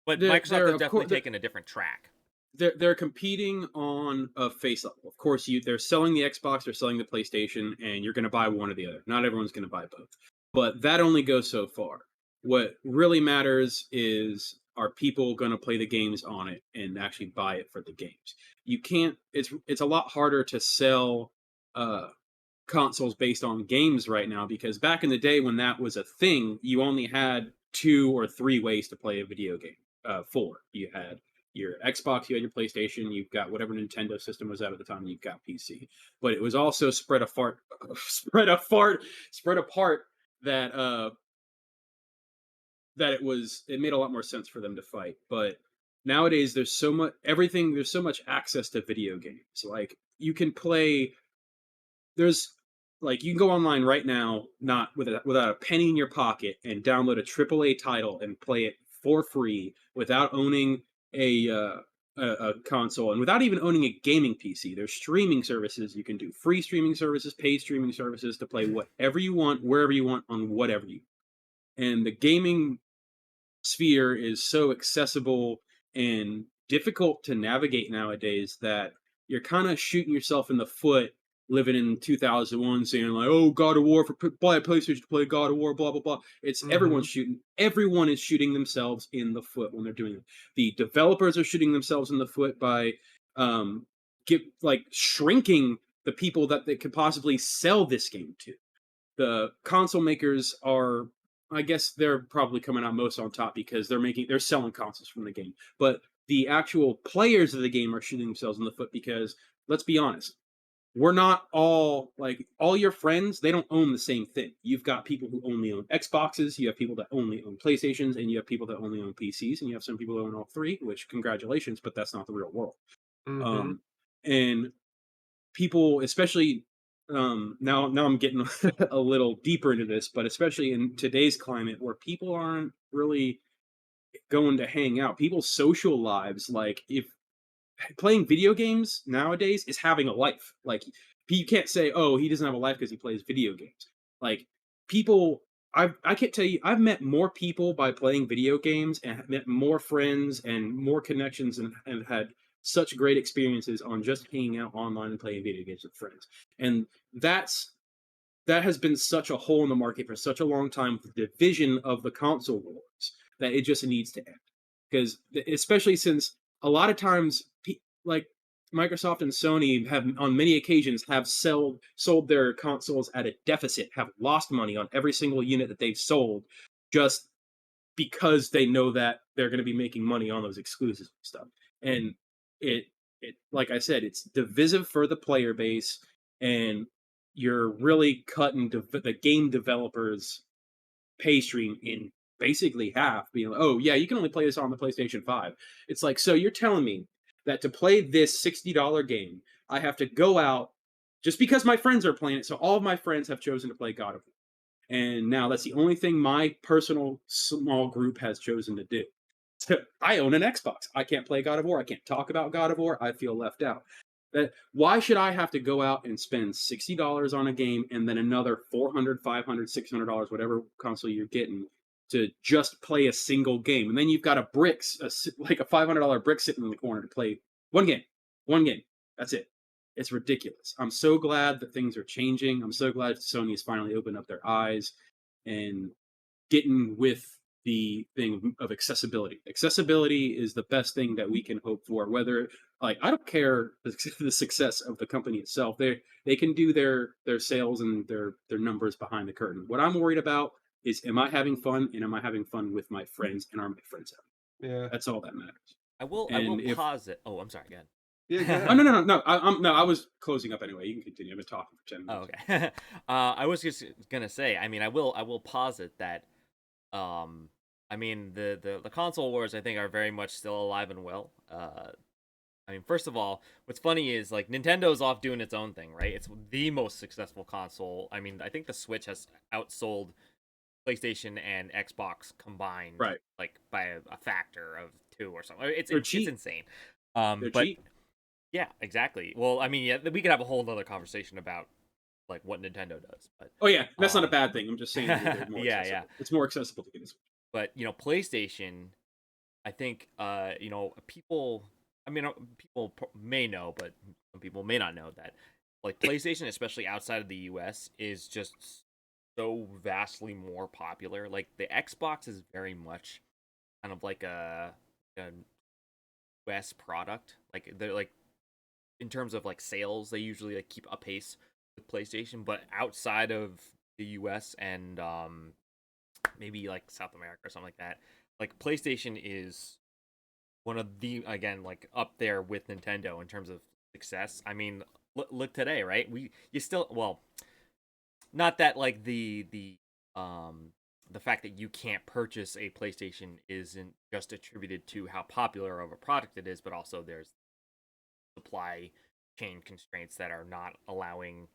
But Microsoft They're has of definitely course taken a different track. they're competing on a face level. Of course, they're selling the Xbox, they're selling the PlayStation, and you're going to buy one or the other. Not everyone's going to buy both, but that only goes so far. What really matters is, are people going to play the games on it and actually buy it for the games? You can't. It's a lot harder to sell uh, consoles based on games right now, because back in the day when that was a thing, you only had 2 or 3 ways to play a video game. 4. You had your Xbox, you had your PlayStation, you've got whatever Nintendo system was out at the time, and you've got PC. But it was also spread apart, that it made a lot more sense for them to fight. But nowadays there's so much access to video games. Like you can play there's like you can go online right now, not without a penny in your pocket, and download a AAA title and play it for free without owning a a console, and without even owning a gaming PC, there's streaming services you can do, free streaming services, paid streaming services to play whatever you want, wherever you want, on whatever you. And the gaming sphere is so accessible and difficult to navigate nowadays that you're kind of shooting yourself in the foot living in 2001 saying like, oh, God of War, buy a PlayStation to play God of War, blah blah blah. It's Mm-hmm. everyone is shooting themselves in the foot when they're doing it. The developers are shooting themselves in the foot by shrinking the people that they could possibly sell this game to. The console makers are, I guess they're probably coming out most on top because they're selling consoles from the game. But the actual players of the game are shooting themselves in the foot because, let's be honest, we're not all like, all your friends, they don't own the same thing. You've got people who only own Xboxes, you have people that only own PlayStations, and you have people that only own PCs, and you have some people who own all three, which congratulations, but that's not the real world. Mm-hmm. And people, especially now I'm getting a little deeper into this, but especially in today's climate where people aren't really going to hang out, people's social lives, like, if playing video games nowadays is having a life. Like, you can't say, oh, he doesn't have a life because he plays video games. Like, people, I can't tell you, I've met more people by playing video games and have met more friends and more connections, and had such great experiences on just hanging out online and playing video games with friends. And that has been such a hole in the market for such a long time, the division of the console wars, that it just needs to end. Because especially since a lot of times, like, Microsoft and Sony have on many occasions have sold their consoles at a deficit, have lost money on every single unit that they've sold, just because they know that they're going to be making money on those exclusives and stuff. And it like I said, it's divisive for the player base, and you're really cutting the game developers pay stream in basically half, being like, oh yeah, you can only play this on the PlayStation 5. It's like, so you're telling me that to play this $60 game, I have to go out just because my friends are playing it. So all of my friends have chosen to play God of War, and now that's the only thing my personal small group has chosen to do. I own an Xbox. I can't play God of War. I can't talk about God of War. I feel left out. Why should I have to go out and spend $60 on a game and then another $400, $500, $600, whatever console you're getting, to just play a single game? And then you've got like a $500 brick sitting in the corner to play one game. One game. That's it. It's ridiculous. I'm so glad that things are changing. I'm so glad Sony has finally opened up their eyes and getting with the thing of accessibility. Accessibility is the best thing that we can hope for. Whether, like, I don't care the success of the company itself. They can do their sales and their numbers behind the curtain. What I'm worried about is, am I having fun, and am I having fun with my friends, and are my friends having? Yeah. That's all that matters. I will And if pause it. Oh, I'm sorry. Go Yeah, go ahead. oh, ahead. no, I was closing up anyway. You can continue. I've been talking for 10 minutes. Oh, okay. I was just gonna say. I mean, I will posit that. I mean, the console wars, I think, are very much still alive and well. I mean, first of all, what's funny is, like, Nintendo's off doing its own thing, right? It's the most successful console. I mean, I think the Switch has outsold PlayStation and Xbox combined, Right. like, by a factor of 2 or something. It's They're it's cheap. insane. They're But cheap. yeah, exactly. Well, I mean, yeah, we could have a whole other conversation about, like, what Nintendo does, but Oh yeah, that's not a um, bad thing. I'm just saying that they're more yeah, yeah. accessible. It's more accessible to get this. But PlayStation, I think, people. I mean, people may know, but some people may not know that, like, PlayStation, especially outside of the U.S., is just so vastly more popular. Like, the Xbox is very much kind of like a U.S. product. Like, they're like, in terms of, like, sales, they usually, like, keep a pace with PlayStation, but outside of the U.S. and maybe, like, South America or something like that, like, PlayStation is one of the, again, like, up there with Nintendo in terms of success. I mean, look today, right? You still, well, not that, like, the fact that you can't purchase a PlayStation isn't just attributed to how popular of a product it is, but also there's supply chain constraints that are not allowing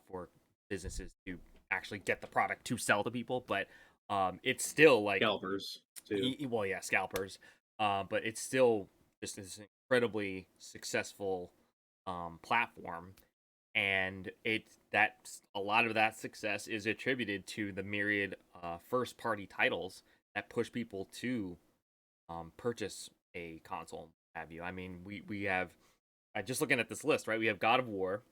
for businesses to actually get the product to sell to people. But it's still, like, Scalpers too. well, yeah, scalpers. But it's still just this incredibly successful platform, and that's a lot of that success is attributed to the myriad first party titles that push people to purchase a console. Have you? I mean, we have just looking at this list, right? We have God of War,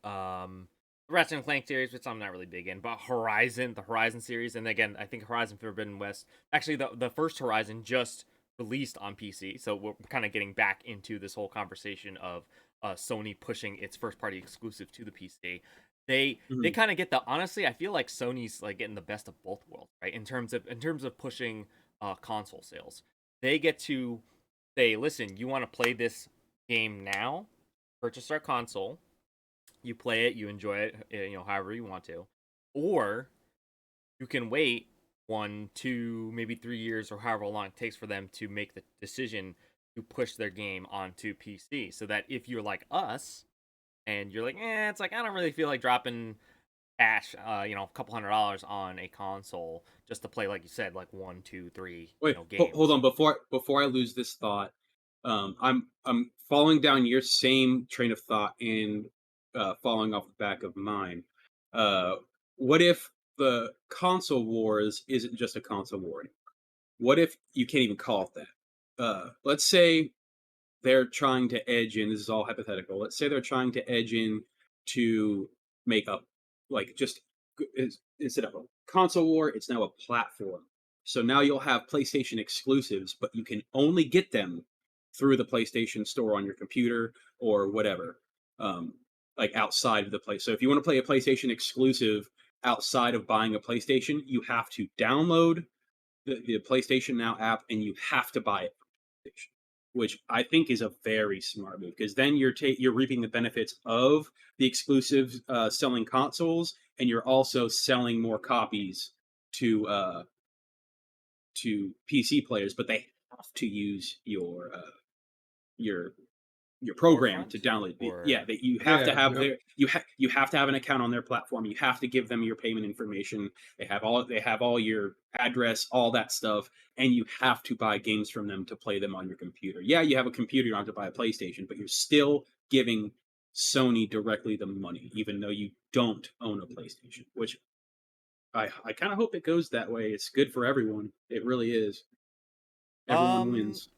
the Ratchet and Clank series, which I'm not really big in, but the Horizon series, and again, I think Horizon Forbidden West. Actually, the first Horizon just released on PC, so we're kind of getting back into this whole conversation of Sony pushing its first party exclusive to the PC. They kind of get the honestly, I feel like Sony's like getting the best of both worlds, right? In terms of pushing console sales, they get to say, listen, you want to play this game now? Purchase our console, you play it, you enjoy it, however you want to, or you can wait 1, 2, maybe 3 years, or however long it takes for them to make the decision to push their game onto PC. So that if you're like us and you're like, it's like I don't really feel like dropping cash, a couple $100 on a console just to play, like you said, like 1, 2, 3, Wait, hold games. on. Before I lose this thought, I'm following down your same train of thought and following off the back of mine. Uh, what if the console wars isn't just a console war anymore? What if you can't even call it that? Let's say they're trying to edge in. This is all hypothetical. Let's say they're trying to edge in to make up, like, just instead of a console war, it's now a platform. So now you'll have PlayStation exclusives, but you can only get them through the PlayStation Store on your computer or whatever, um, like outside of the place. So if you want to play a PlayStation exclusive outside of buying a PlayStation, you have to download the PlayStation Now app and you have to buy it from PlayStation, which I think is a very smart move because then you're reaping the benefits of the exclusive selling consoles, and you're also selling more copies to PC players, but they have to use your your program to Storefront download. Yeah, or that you have to Yeah, have yep. you have to have an account on their platform. You have to give them your payment information. They have all your address, all that stuff, and you have to buy games from them to play them on your computer. Yeah, you have a computer, you don't have to buy a PlayStation, but you're still giving Sony directly the money, even though you don't own a PlayStation. Which I kind of hope it goes that way. It's good for everyone. It really is. Everyone um wins.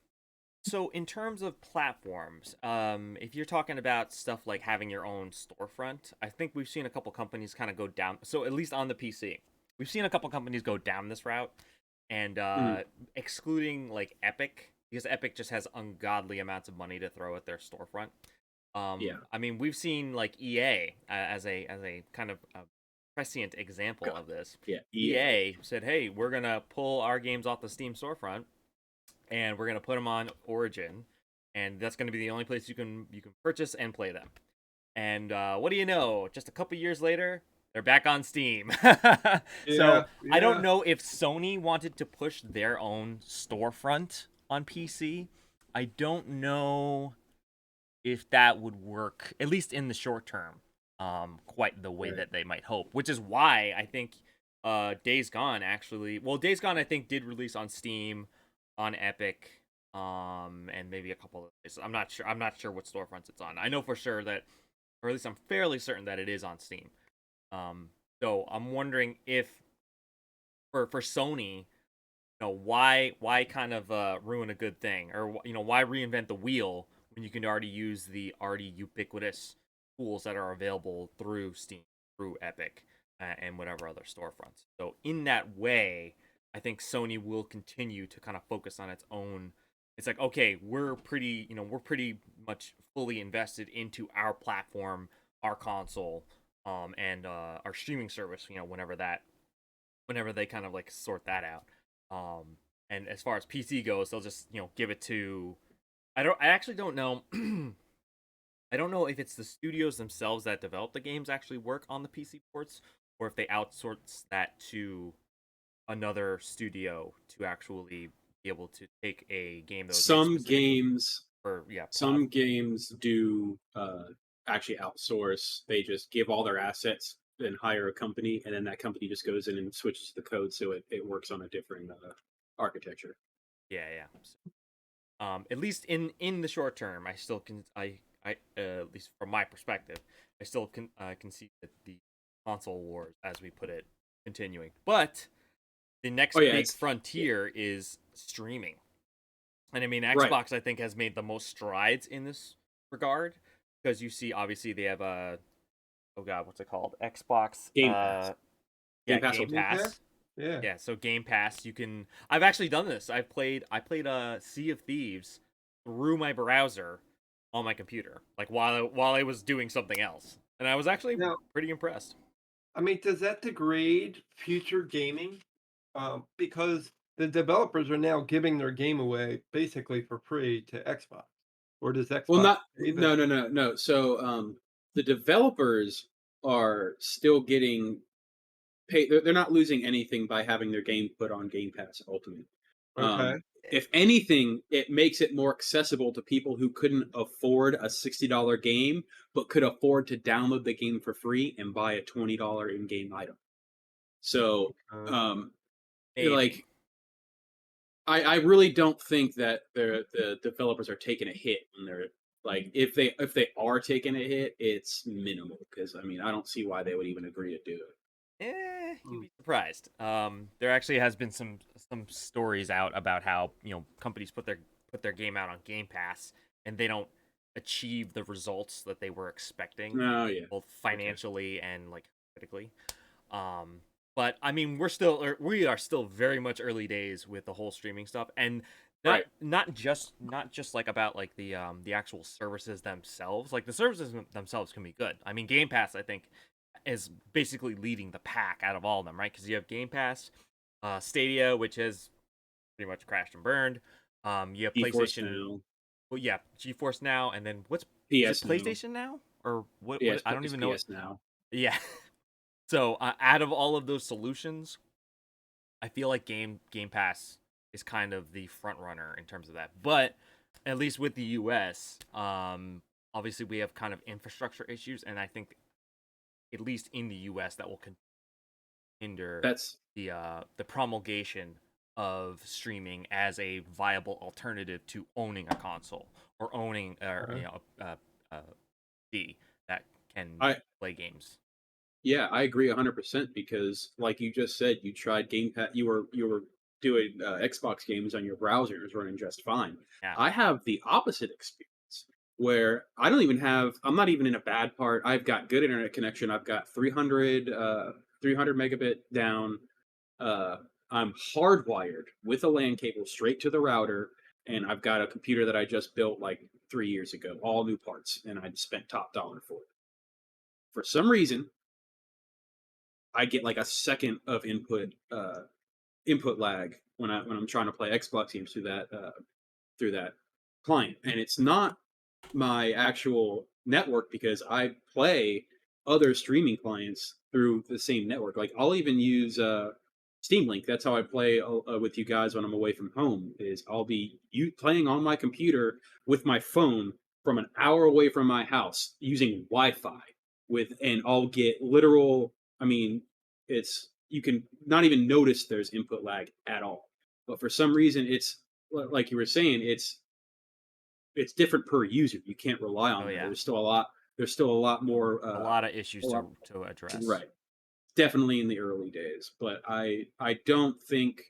So in terms of platforms, if you're talking about stuff like having your own storefront, I think we've seen a couple companies kind of go down. So at least on the PC, we've seen a couple companies go down this route, and Mm, excluding like Epic, because Epic just has ungodly amounts of money to throw at their storefront. yeah. I mean, we've seen like EA as a kind of a prescient example God. of this. Yeah. EA. EA said, "Hey, we're gonna pull our games off the Steam storefront, and we're gonna put them on Origin, and that's gonna be the only place you can purchase and play them." And what do you know? Just a couple years later, they're back on Steam. So Yeah, I don't yeah. know if Sony wanted to push their own storefront on PC. I don't know if that would work, at least in the short term, quite the way Right. that they might hope. Which is why I think Days Gone actually, well, Days Gone I think did release on Steam, on Epic, and maybe a couple of places. I'm not sure. I'm not sure what storefronts it's on. I know for sure that, or at least I'm fairly certain that it is on Steam. Um, so I'm wondering if for Sony, why kind of ruin a good thing, or why reinvent the wheel when you can already use the already ubiquitous tools that are available through Steam, through Epic, and whatever other storefronts. So in that way, I think Sony will continue to kind of focus on its own. It's like, okay, we're pretty much fully invested into our platform, our console, and our streaming service. Whenever they kind of like sort that out. Um, and as far as PC goes, they'll just give it to. I actually don't know. I don't know if it's the studios themselves that develop the games actually work on the PC ports, or if they outsource that to another studio to actually be able to take a game that was made Some specifically games for some games do actually outsource. They just give all their assets and hire a company, and then that company just goes in and switches the code so it works on a different architecture. yeah. So, at least in the short term, I still can at least from my perspective, I still can see that the console wars, as we put it, continuing. But the next Oh yeah, big it's frontier is streaming. And I mean, right. Xbox I think has made the most strides in this regard, because you see obviously they have a, oh god, what's it called? Xbox Game Pass. yeah, Game Pass Game Ultimate. Game Pass? Pass. Yeah. Yeah, so Game Pass, you can. I've actually done this. I played Sea of Thieves through my browser on my computer, like while I was doing something else, and I was actually Now, pretty impressed. I mean, does that degrade future gaming? Because the developers are now giving their game away basically for free to Xbox, or does Well, Xbox not pay them? no. So the developers are still getting paid. They're not losing anything by having their game put on Game Pass Ultimate. Okay. Um, if anything, it makes it more accessible to people who couldn't afford a $60 game, but could afford to download the game for free and buy a $20 in-game item. So, Uh, um, Maybe. like, I really don't think that the developers are taking a hit when they're like, if they are taking a hit, it's minimal, because I mean I don't see why they would even agree to do it. You'd hmm, be surprised. There actually has been some stories out about how companies put their game out on Game Pass and they don't achieve the results that they were expecting, Oh yeah, both okay, financially and like critically. Um, but I mean, we are still very much early days with the whole streaming stuff, and right. not just like about like the actual services themselves. Like the services themselves can be good. I mean, Game Pass I think is basically leading the pack out of all of them, right? Because you have Game Pass, Stadia, which has pretty much crashed and burned. You have GeForce PlayStation. Now, Well, yeah, GeForce Now, and then what's is it PS Now, PlayStation Now or what? yeah, What I don't it's even know. PS Now. Yeah. So out of all of those solutions, I feel like Game Pass is kind of the front runner in terms of that. But at least with the US, obviously we have kind of infrastructure issues, and I think at least in the US that will hinder That's the promulgation of streaming as a viable alternative to owning a console or owning uh, a D that can I play games. Yeah, I agree 100%, because like you just said, you tried Game Pass, you were doing Xbox games on your browser, it was running just fine. Yeah. I have the opposite experience where I don't even have I'm not even in a bad part. I've got good internet connection. I've got 300 megabit down. Uh I'm hardwired with a LAN cable straight to the router, and I've got a computer that I just built like 3 years ago, all new parts, and I spent top dollar for it. For some reason, I get like a second of input lag when I'm trying to play Xbox games through that client, and it's not my actual network, because I play other streaming clients through the same network. Like I'll even use Steam Link. That's how I play with you guys when I'm away from home. Is I'll be playing on my computer with my phone from an hour away from my house using Wi-Fi and I'll get literal. I mean, it's you can not even notice there's input lag at all. But for some reason, it's like you were saying, it's different per user. You can't rely Oh on that. yeah. There's still a lot more. A lot of issues A lot, to address. right. Definitely in the early days, but I don't think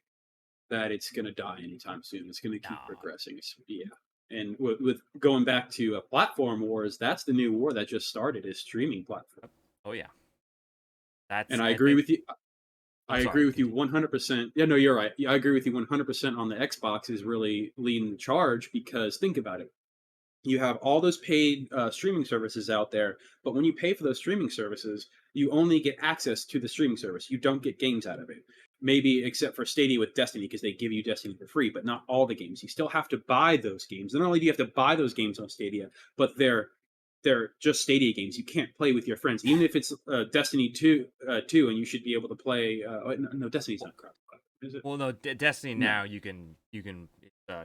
that it's going to die anytime soon. It's going to keep Nah. progressing. Yeah. And with going back to platform wars, that's the new war that just started, is streaming platform. Oh yeah. That's And I I agree think. with you. I'm I sorry. agree with you Continue. 100%. Yeah, no, you're right. Yeah, I agree with you 100% on the Xbox is really leading the charge, because think about it. You have all those paid streaming services out there, but when you pay for those streaming services, you only get access to the streaming service. You don't get games out of it. Maybe except for Stadia with Destiny, because they give you Destiny for free, but not all the games. You still have to buy those games. Not only do you have to buy those games on Stadia, but they're just Stadia games. You can't play with your friends, even if it's Destiny 2, and you should be able to play. No, Destiny's not cross, is it? Well, no, Destiny No. now you can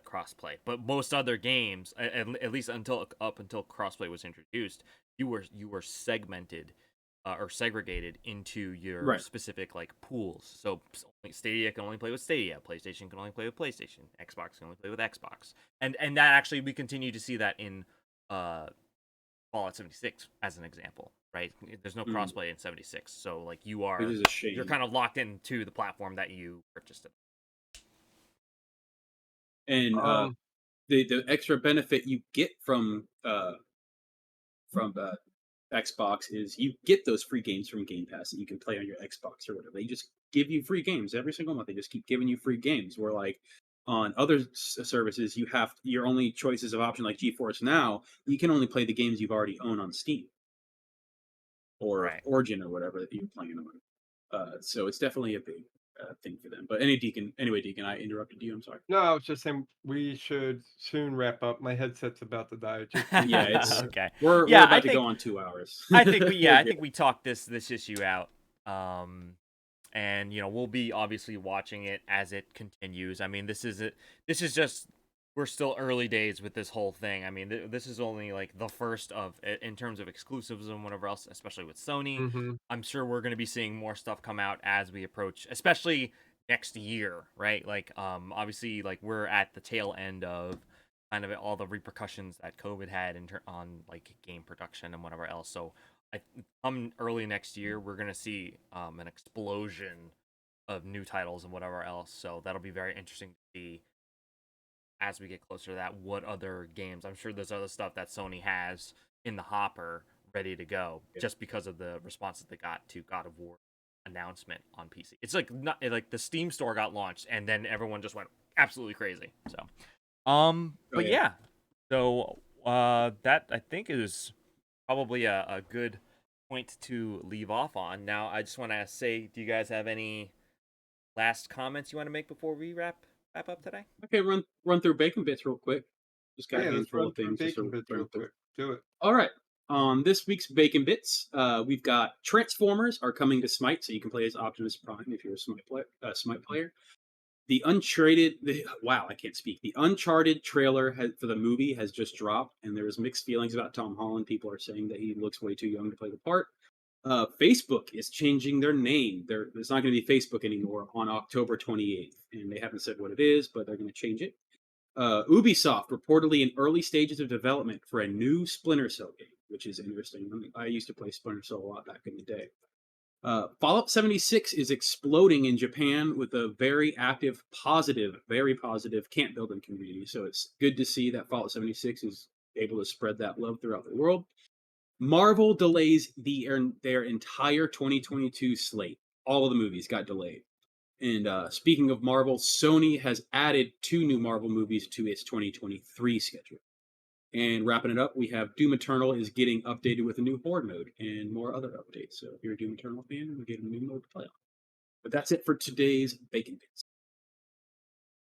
crossplay, but most other games, at least until up until crossplay was introduced, you were segmented or segregated into your Right. specific like pools. So Stadia can only play with Stadia, PlayStation can only play with PlayStation, Xbox can only play with Xbox, and that actually we continue to see that in uh, Fallout 76 as an example, right? There's no Mm. crossplay in 76, so like Which is a you're shame. kind of locked into the platform that you purchased it. And Um, the extra benefit you get from Xbox is you get those free games from Game Pass that you can play on your Xbox or whatever. They just give you free games every single month. They just keep giving you free games. Where like on other services, you have your only choices of option like GeForce Now. You can only play the games you've already owned on Steam or Right. Origin or whatever that you're playing on. So it's definitely a big thing for them. But anyway, Deacon, I interrupted you. I'm sorry. no, I was just saying we should soon wrap up. My headset's about to die. It just Yeah, rebooted it's earlier. Okay. we're Yeah, about to go on 2 hours. I think we We're yeah, I good. think we talked this issue out. And we'll be obviously watching it as it continues. I mean, this is just we're still early days with this whole thing. I mean, this is only like the first of in terms of exclusives and whatever else, especially with Sony. Mm-hmm. I'm sure we're going to be seeing more stuff come out as we approach, especially next year, right? Like obviously like we're at the tail end of kind of all the repercussions that COVID had on like game production and whatever else. So come early next year, we're gonna see an explosion of new titles and whatever else. So that'll be very interesting to see as we get closer to that. What other games? I'm sure there's other stuff that Sony has in the hopper ready to go, Yeah. just because of the response that they got to God of War announcement on PC. It's like not like the Steam store got launched and then everyone just went absolutely crazy. So, Oh but yeah. yeah, so that I think is probably a good point to leave off on. Now, I just want to say, do you guys have any last comments you want to make before we wrap up today? Okay, run through bacon bits real quick. Just got a Yeah, let's handful run of through things just bacon to bits run real through. quick. Do it. All right. On this week's Bacon Bits, we've got Transformers are coming to Smite, so you can play as Optimus Prime if you're a Smite player. Wow, I can't speak. The Uncharted trailer for the movie has just dropped, and there's mixed feelings about Tom Holland. People are saying that he looks way too young to play the part. Facebook is changing their name. It's not going to be Facebook anymore on October 28th, and they haven't said what it is, but they're going to change it. Ubisoft reportedly in early stages of development for a new Splinter Cell game, which is interesting. I used to play Splinter Cell a lot back in the day. Fallout 76 is exploding in Japan with a very active, very positive camp building community. So it's good to see that Fallout 76 is able to spread that love throughout the world. Marvel delays their entire 2022 slate. All of the movies got delayed. And speaking of Marvel, Sony has added 2 new Marvel movies to its 2023 schedule. And wrapping it up, we have Doom Eternal is getting updated with a new Horde mode and more other updates. So if you're a Doom Eternal fan, we get a new mode to play on. But that's it for today's Bacon Bits.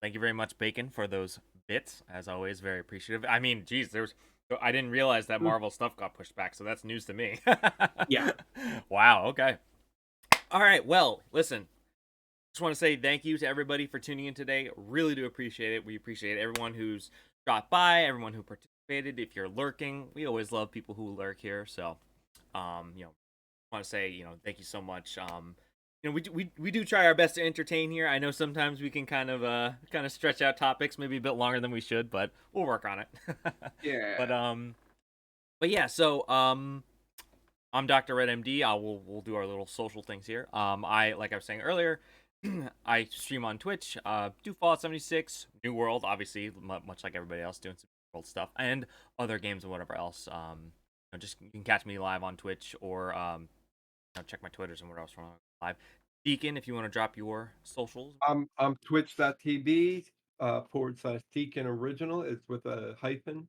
Thank you very much, Bacon, for those bits. As always, very appreciative. I mean, geez, I didn't realize that Marvel stuff got pushed back, so that's news to me. Yeah. Wow. Okay. All right. Well, listen. Just want to say thank you to everybody for tuning in today. Really do appreciate it. We appreciate everyone who's dropped by, everyone who participated. If you're lurking, we always love people who lurk here. So, want to say, thank you so much. We do try our best to entertain here. I know sometimes we can kind of stretch out topics maybe a bit longer than we should, but we'll work on it. Yeah. But yeah, so I'm Dr. Red MD. We'll do our little social things here. Like I was saying earlier, I stream on Twitch. Do Fallout 76, New World, obviously, much like everybody else doing some world stuff, and other games and whatever else. Just you can catch me live on Twitch or check my Twitters and whatever else from live. Deacon, if you want to drop your socials. I'm twitch.tv / Deacon Original. It's with a hyphen.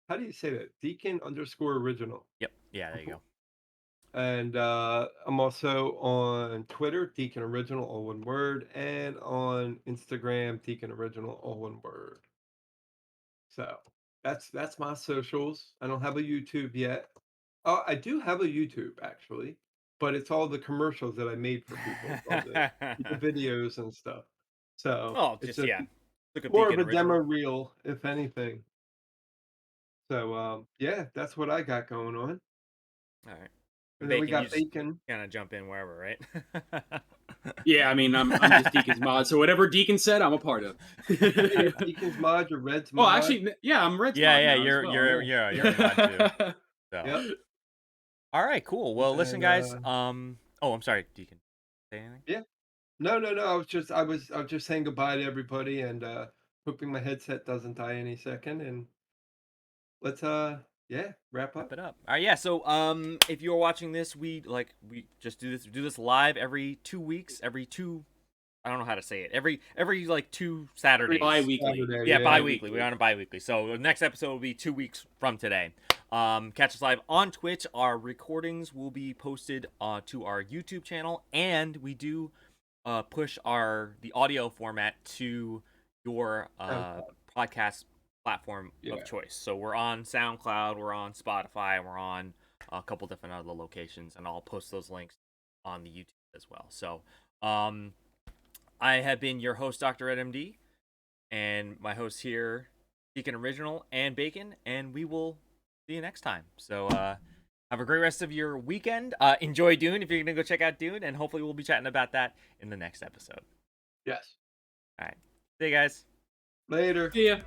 How do you say that? Deacon _ original. Yep. Yeah, there you go. And I'm also on Twitter, Deacon Original, all one word, and on Instagram, Deacon Original, all one word. So that's my socials. I don't have a YouTube yet. Oh, I do have a YouTube actually, but it's all the commercials that I made for people, it's all the videos and stuff. So Oh, it's just just yeah. Look up more of Deacon a demo Original. reel, if anything. So yeah, that's what I got going on. All right. And then we Bacon, you got just Bacon. kind of jump in wherever, right? Yeah, I mean, I'm just Deacon's mod, so whatever Deacon said, I'm a part of. You're Deacon's mod, you're Red's Oh, mod. actually, yeah, I'm Red's Yeah, mod yeah, now as well, you're a mod too. So. Yep. All right, cool. Well, listen, And, guys. Oh, I'm sorry, Deacon. Say anything? Yeah. No. I was just saying goodbye to everybody and hoping my headset doesn't die any second. And let's yeah, wrap Wrap up. it up. All right, yeah. So, if you're watching this, we just do this live every 2 weeks, every two. I don't know how to say it. Every like 2 Saturdays. Bi-weekly. Saturday, Yeah, yeah. bi-weekly. We're on a bi-weekly. So the next episode will be 2 weeks from today. Catch us live on Twitch. Our recordings will be posted to our YouTube channel, and we do push the audio format to your podcast platform Yeah. of choice. So we're on SoundCloud, we're on Spotify, we're on a couple different other locations, and I'll post those links on the YouTube as well. So I have been your host, Dr. Ed MD, and my hosts here, Deacon Original and Bacon, and we will see you next time. So have a great rest of your weekend. Enjoy Dune if you're going to go check out Dune, and hopefully we'll be chatting about that in the next episode. Yes. All right. See you guys. Later. See ya.